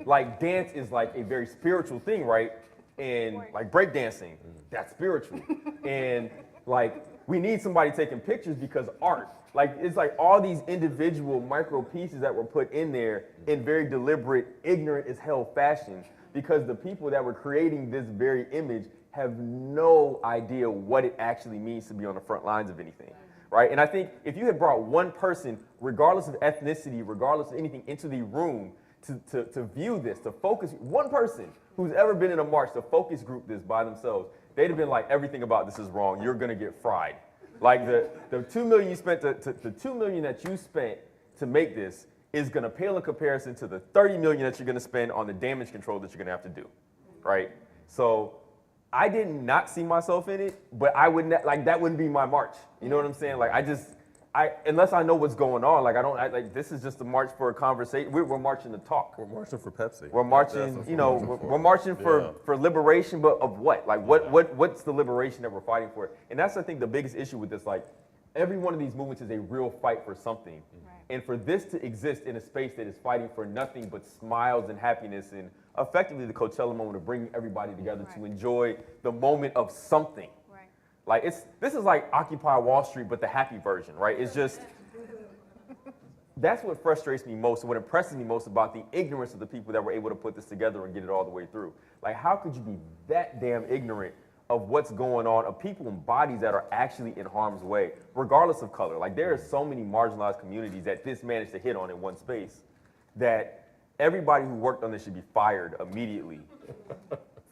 like, dance is like a very spiritual thing, right? And like breakdancing, that's spiritual. And like, we need somebody taking pictures because art. Like, it's like all these individual micro pieces that were put in there in very deliberate, ignorant as hell fashion, because the people that were creating this very image have no idea what it actually means to be on the front lines of anything, right? And I think if you had brought one person, regardless of ethnicity, regardless of anything, into the room to view this, to focus, one person who's ever been in a march to focus group this by themselves, they'd have been like, everything about this is wrong, you're gonna get fried. Like, the $2 million you spent, the $2 million that you spent to make this is gonna pale in comparison to the $30 million that you're gonna spend on the damage control that you're gonna have to do, right? So I did not see myself in it, but I would not, like, that wouldn't be my march. You know what I'm saying? Like, unless I know what's going on, like, this is just a march for a conversation. We're marching to talk. We're marching for Pepsi. We're marching, you know, we're marching for liberation, but of what? Like, what's the liberation that we're fighting for? And that's, I think, the biggest issue with this. Like, every one of these movements is a real fight for something. Right. And for this to exist in a space that is fighting for nothing but smiles and happiness, and effectively the Coachella moment of bringing everybody together to enjoy the moment of something. Like, this is like Occupy Wall Street, but the happy version, right? It's just, that's what frustrates me most, and what impresses me most about the ignorance of the people that were able to put this together and get it all the way through. Like, how could you be that damn ignorant of what's going on, of people and bodies that are actually in harm's way, regardless of color? Like, there are so many marginalized communities that this managed to hit on in one space, that everybody who worked on this should be fired immediately.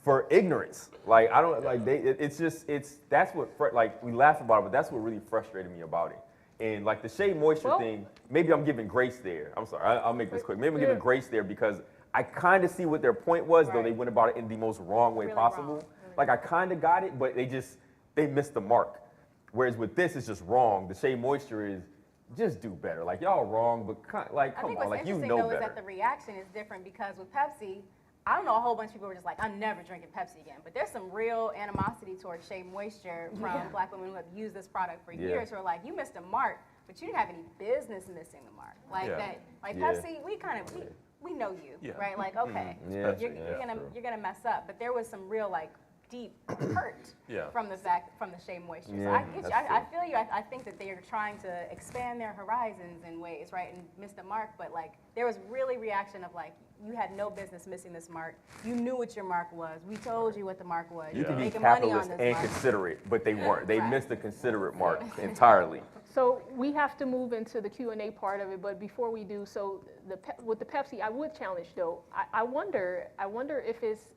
For ignorance. Like, I don't, like, that's what, like, we laugh about it, but that's what really frustrated me about it. And like the Shea Moisture thing, maybe I'm giving grace there. I'm sorry, I'll make this quick. Maybe I'm giving grace there because I kind of see what their point was, though they went about it in the most wrong way possible. Like, I kind of got it, but they missed the mark. Whereas with this, it's just wrong. The Shea Moisture is, just do better. Like, y'all wrong, but come on, like, you know better. I think what's interesting, though, is that the reaction is different, because with Pepsi, I don't know, a whole bunch of people were just like, I'm never drinking Pepsi again. But there's some real animosity towards Shea Moisture from black women who have used this product for years, who are like, you missed a mark, but you didn't have any business missing the mark. Like that, like Pepsi, we know you, right? Like, okay, you're gonna mess up. But there was some real, like, deep hurt from the shea moisture. So Yeah, I get you. that's I true. feel you. I think that they are trying to expand their horizons in ways, right, and miss the mark. But like, there was really reaction of like, you had no business missing this mark. You knew what your mark was. We told you what the mark was. You You're can be making money on capitalist this and mark. considerate, but they weren't. They Right. missed the considerate mark entirely. So we have to move into the Q&A part of it, but before we do, so with the Pepsi, I would challenge though. I wonder if it's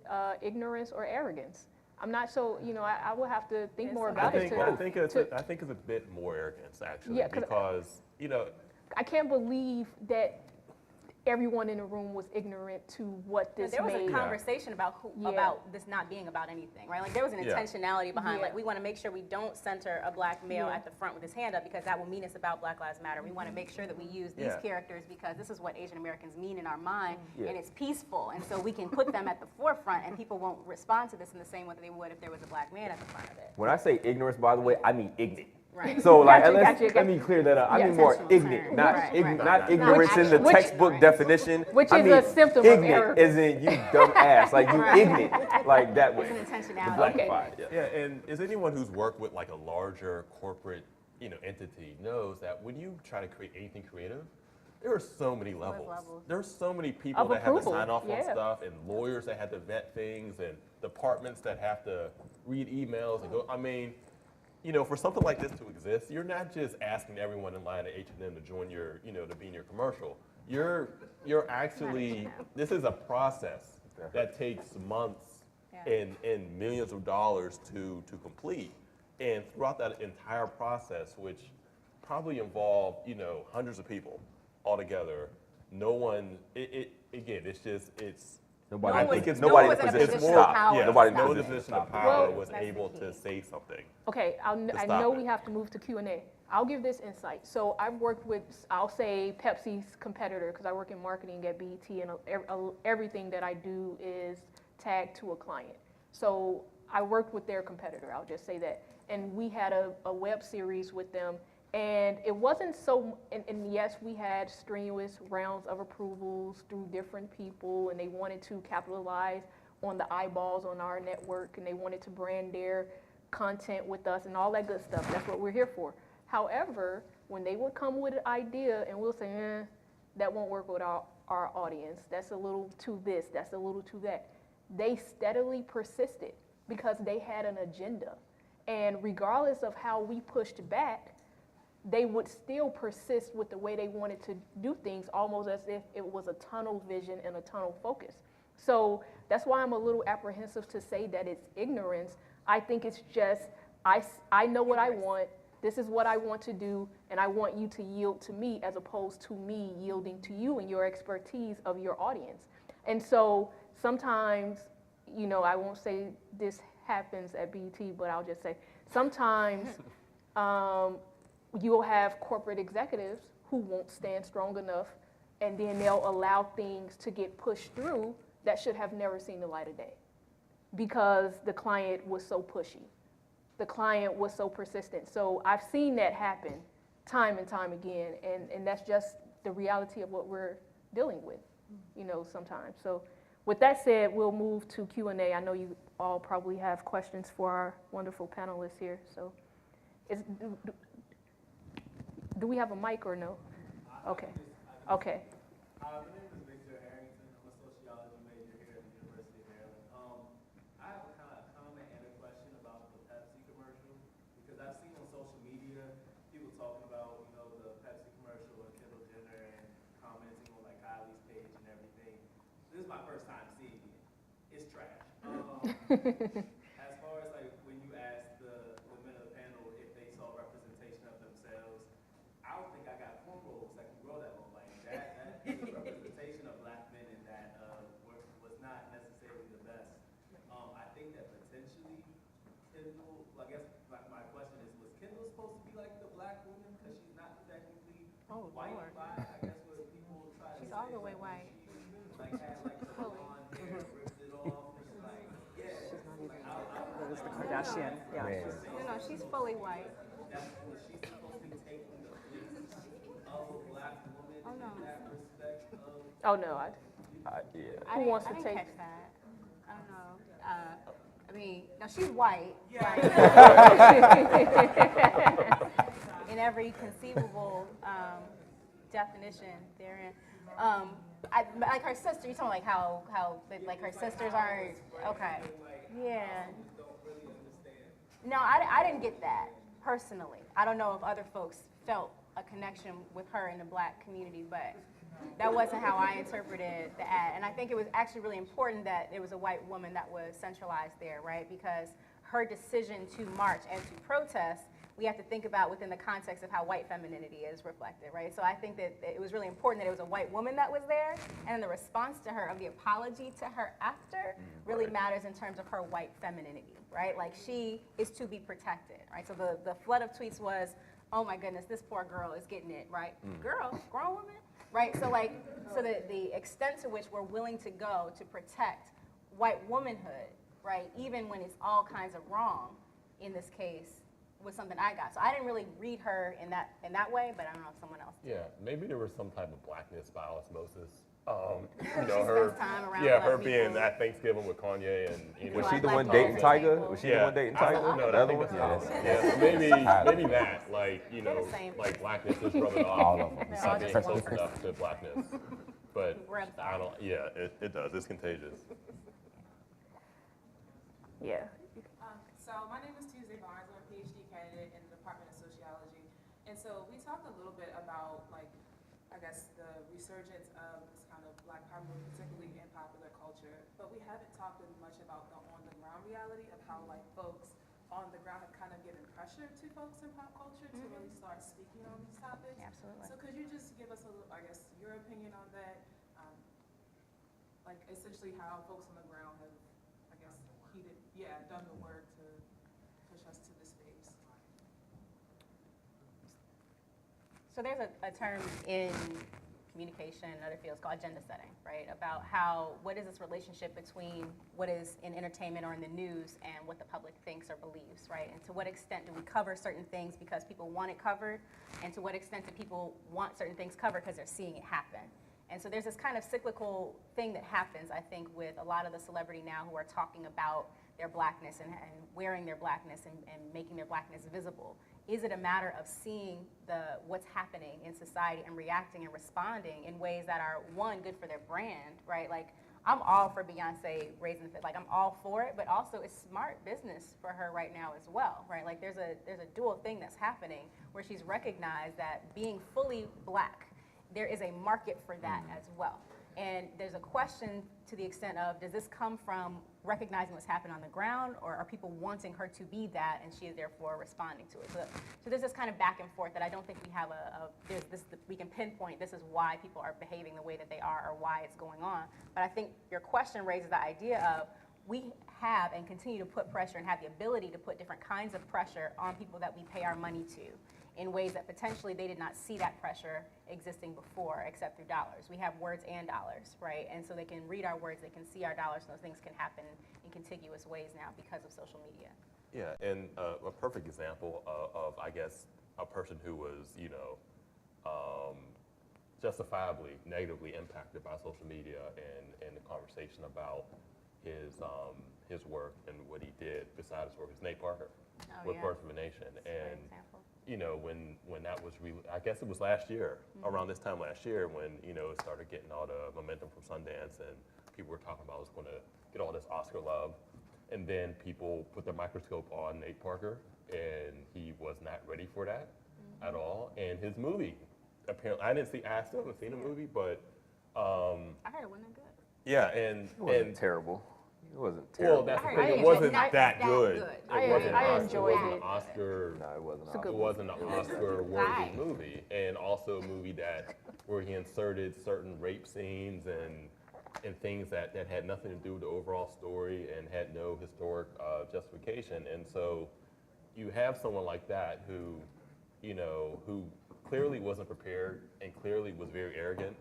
ignorance or arrogance. I'm not so, I will have to think more about it. I think it's a bit more arrogance actually, Yeah, because I can't believe that everyone in the room was ignorant to what this There was made. a conversation about about this not being about anything, right? Like there was an intentionality behind, like we want to make sure we don't center a black male at the front with his hand up because that will mean it's about Black Lives Matter. We want to make sure that we use these characters because this is what Asian Americans mean in our mind, and it's peaceful, and so we can put them at the forefront, and people won't respond to this in the same way that they would if there was a black man at the front of it. When I say ignorance, by the way, I mean ignorant. Right. So like, Gotcha. let me clear that up. I mean more ignorant, not not ignorance Which- in the which- textbook definition. Which I is mean, a symptom of ignorant arrogance. as in you dumb ass, like you ignorant, like that way. It's an intentionality. Black Yeah, and as anyone who's worked with like a larger corporate, entity knows that when you try to create anything creative, there are so many levels. There are so many people Of that have to approval, sign off on yeah. stuff, and lawyers that have to vet things, and departments that have to read emails and go. I mean, for something like this to exist, you're not just asking everyone in line at H&M to join your, to be in your commercial. You're actually, this is a process that takes months and millions of dollars to complete. And throughout that entire process, which probably involved, hundreds of people altogether, no one, again, it's, Nobody, I think it's nobody more, in a position it's to more, stop. yeah, Nobody in a no position to position of stop. power Well, was able to say something. Okay, I stop know it. we have to move to Q&A. I'll give this insight. So I've worked with, I'll say Pepsi's competitor, because I work in marketing at BET, and everything that I do is tagged to a client. So I worked with their competitor, I'll just say that. And we had a web series with them, and it wasn't so, and yes, we had strenuous rounds of approvals through different people, and they wanted to capitalize on the eyeballs on our network, and they wanted to brand their content with us and all that good stuff. That's what we're here for. However, when they would come with an idea and we'll say, that won't work with our audience. That's a little too this, that's a little too that. They steadily persisted because they had an agenda. And regardless of how we pushed back, they would still persist with the way they wanted to do things, almost as if it was a tunnel vision and a tunnel focus. So that's why I'm a little apprehensive to say that it's ignorance. I think it's just, I know what I want, this is what I want to do, and I want you to yield to me as opposed to me yielding to you and your expertise of your audience. And so sometimes, I won't say this happens at BET, but I'll just say sometimes you'll have corporate executives who won't stand strong enough, and then they'll allow things to get pushed through that should have never seen the light of day because the client was so pushy. The client was so persistent. So I've seen that happen time and time again, and that's just the reality of what we're dealing with, sometimes. So with that said, we'll move to Q&A. I know you all probably have questions for our wonderful panelists here. So do we have a mic or no? Okay. Okay. My name is Victor Harrington. I'm a sociology major here at the University of Maryland. I have a kind of comment and a question about the Pepsi commercial because I've seen on social media people talking about, the Pepsi commercial and Kendall Jenner and commenting on like Kylie's page and everything. This is my first time seeing it. It's trash. As far as like when you asked the women of the panel if they saw representation of themselves, I don't think I got cornrows that can grow that long. Like that is a representation of black men in that was not necessarily the best. I think that potentially Kendall, I guess my question is, was Kendall supposed to be like the black woman because she's not technically white? I guess what people try to say. She's all the way white. Like had like the blonde hair, ripped it off, and like It was the Kardashian, yeah. No, she's fully white. That's what she's supposed to be taking the place of a black woman in that respect of. Oh, no. Yeah. Who wants to I didn't take? catch that. I don't know. mean, no, she's white. In every conceivable definition therein. Like her sister, you're talking like how like her sisters aren't, okay. Yeah. No, I didn't get that personally. I don't know if other folks felt a connection with her in the Black community, but that wasn't how I interpreted the ad. And I think it was actually really important that it was a white woman that was centralized there, right? Because her decision to march and to protest, we have to think about within the context of how white femininity is reflected, right? So I think that it was really important that it was a white woman that was there, and the response to her, of the apology to her after, really matters in terms of her white femininity, right? Like, she is to be protected, right? So the flood of tweets was, oh my goodness, this poor girl is getting it, right? Girl, grown woman, right? So like, so the extent to which we're willing to go to protect white womanhood, right, even when it's all kinds of wrong, in this case, was something I got. So I didn't really read her in that way, but I don't know if someone else did. Yeah, maybe there was some type of blackness by osmosis. She spends time around her Black being people. at Thanksgiving with Kanye and Was she the one dating Tiger? Was she the one dating Tiger? No, The I other think one? that's so maybe that, like, you know, like blackness is rubbing off. All of them. Not being close enough to blackness. But I don't. Yeah, it does. It's contagious. Yeah. So my name is Tuesday Barnes. I'm a PhD candidate in the Department of Sociology. And so we talked a little bit about, like, I guess the resurgence of this kind of Black power movement, particularly in popular culture. But we haven't talked as much about the on-the-ground reality of how, like, folks on the ground have kind of given pressure to folks in pop culture to really start speaking on these topics. Absolutely. So could you just give us a little, I guess, your opinion on that? Like, essentially how folks on the ground have, I guess, done the work to push us to this space. So there's a term in communication and other fields called agenda setting, right? About what is this relationship between what is in entertainment or in the news and what the public thinks or believes, right? And to what extent do we cover certain things because people want it covered, and to what extent do people want certain things covered because they're seeing it happen? And so there's this kind of cyclical thing that happens, I think, with a lot of the celebrity now who are talking about their blackness and wearing their blackness and making their blackness visible. Is it a matter of seeing what's happening in society and reacting and responding in ways that are, one, good for their brand, right? Like, I'm all for Beyonce raising the, like, I'm all for it, but also it's smart business for her right now as well, right? Like, there's a dual thing that's happening where she's recognized that being fully Black, there is a market for that as well. And there's a question to the extent of, does this come from recognizing what's happening on the ground, or are people wanting her to be that and she is therefore responding to it? So there's this kind of back and forth that I don't think we have we can pinpoint this is why people are behaving the way that they are or why it's going on. But I think your question raises the idea of, we have and continue to put pressure and have the ability to put different kinds of pressure on people that we pay our money to, in ways that potentially they did not see that pressure existing before except through dollars. We have words and dollars, right? And so they can read our words, they can see our dollars, and those things can happen in contiguous ways now because of social media. Yeah, and a perfect example of, I guess, a person who was, you know, justifiably negatively impacted by social media and the conversation about his work and what he did besides his work is Nate Parker with Birth of a Nation. And you know, when that was I guess it was last year, around this time last year, when, you know, it started getting all the momentum from Sundance and people were talking about it was going to get all this Oscar love. And then people put their microscope on Nate Parker, and he was not ready for that at all. And his movie, apparently, I still haven't seen the movie, but I heard it wasn't good. Yeah, and It wasn't terrible. It wasn't terrible. Well, that's the thing. It wasn't that good. I enjoyed it. Oscar. No, it wasn't. It wasn't an Oscar-worthy movie, and also a movie where he inserted certain rape scenes and things that had nothing to do with the overall story and had no historic justification. And so you have someone like that who, you know, who clearly wasn't prepared and clearly was very arrogant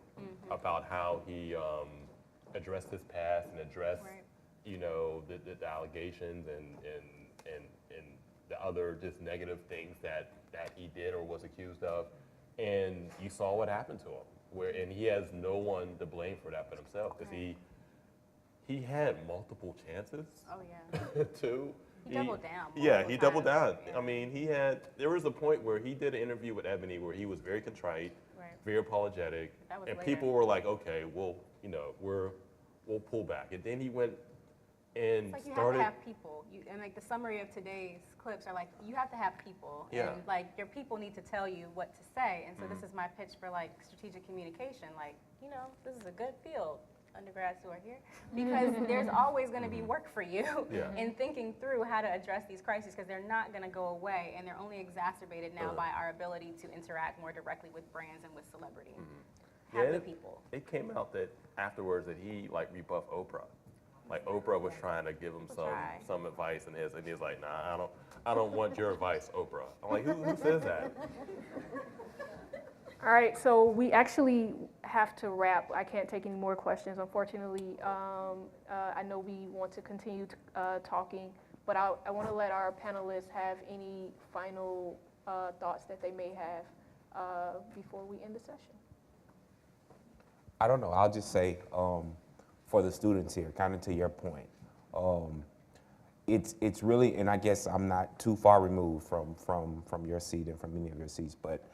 about how he addressed his past and addressed, you know, the allegations and the other just negative things that he did or was accused of. And you saw what happened to him, and he has no one to blame for that but himself, because he had multiple chances. Oh, yeah. Too. He doubled down. Yeah, he doubled down. Yeah. I mean, there was a point where he did an interview with Ebony where he was very contrite, very apologetic, That was and later. people were like, okay, we'll pull back. And then he went and It's like you started. have to have people. And like the summary of today's clips are like, you have to have people. Yeah. And like your people need to tell you what to say. And so Mhm. this is my pitch for like strategic communication. Like, this is a good field, undergrads who are here, because there's always going to be work for you Yeah. in thinking through how to address these crises, because they're not going to go away, and they're only exacerbated now by our ability to interact more directly with brands and with celebrity. Have the people. It came out that afterwards that he rebuffed Oprah. Like Oprah was trying to give him some advice, and he was like, nah, I don't want your advice, Oprah. I'm like, who says that? All right, so we actually have to wrap. I can't take any more questions, unfortunately. I know we want to continue talking, but I want to let our panelists have any final thoughts that they may have before we end the session. I don't know. I'll just say for the students here, kind of to your point, it's really, and I guess I'm not too far removed from your seat and from many of your seats, but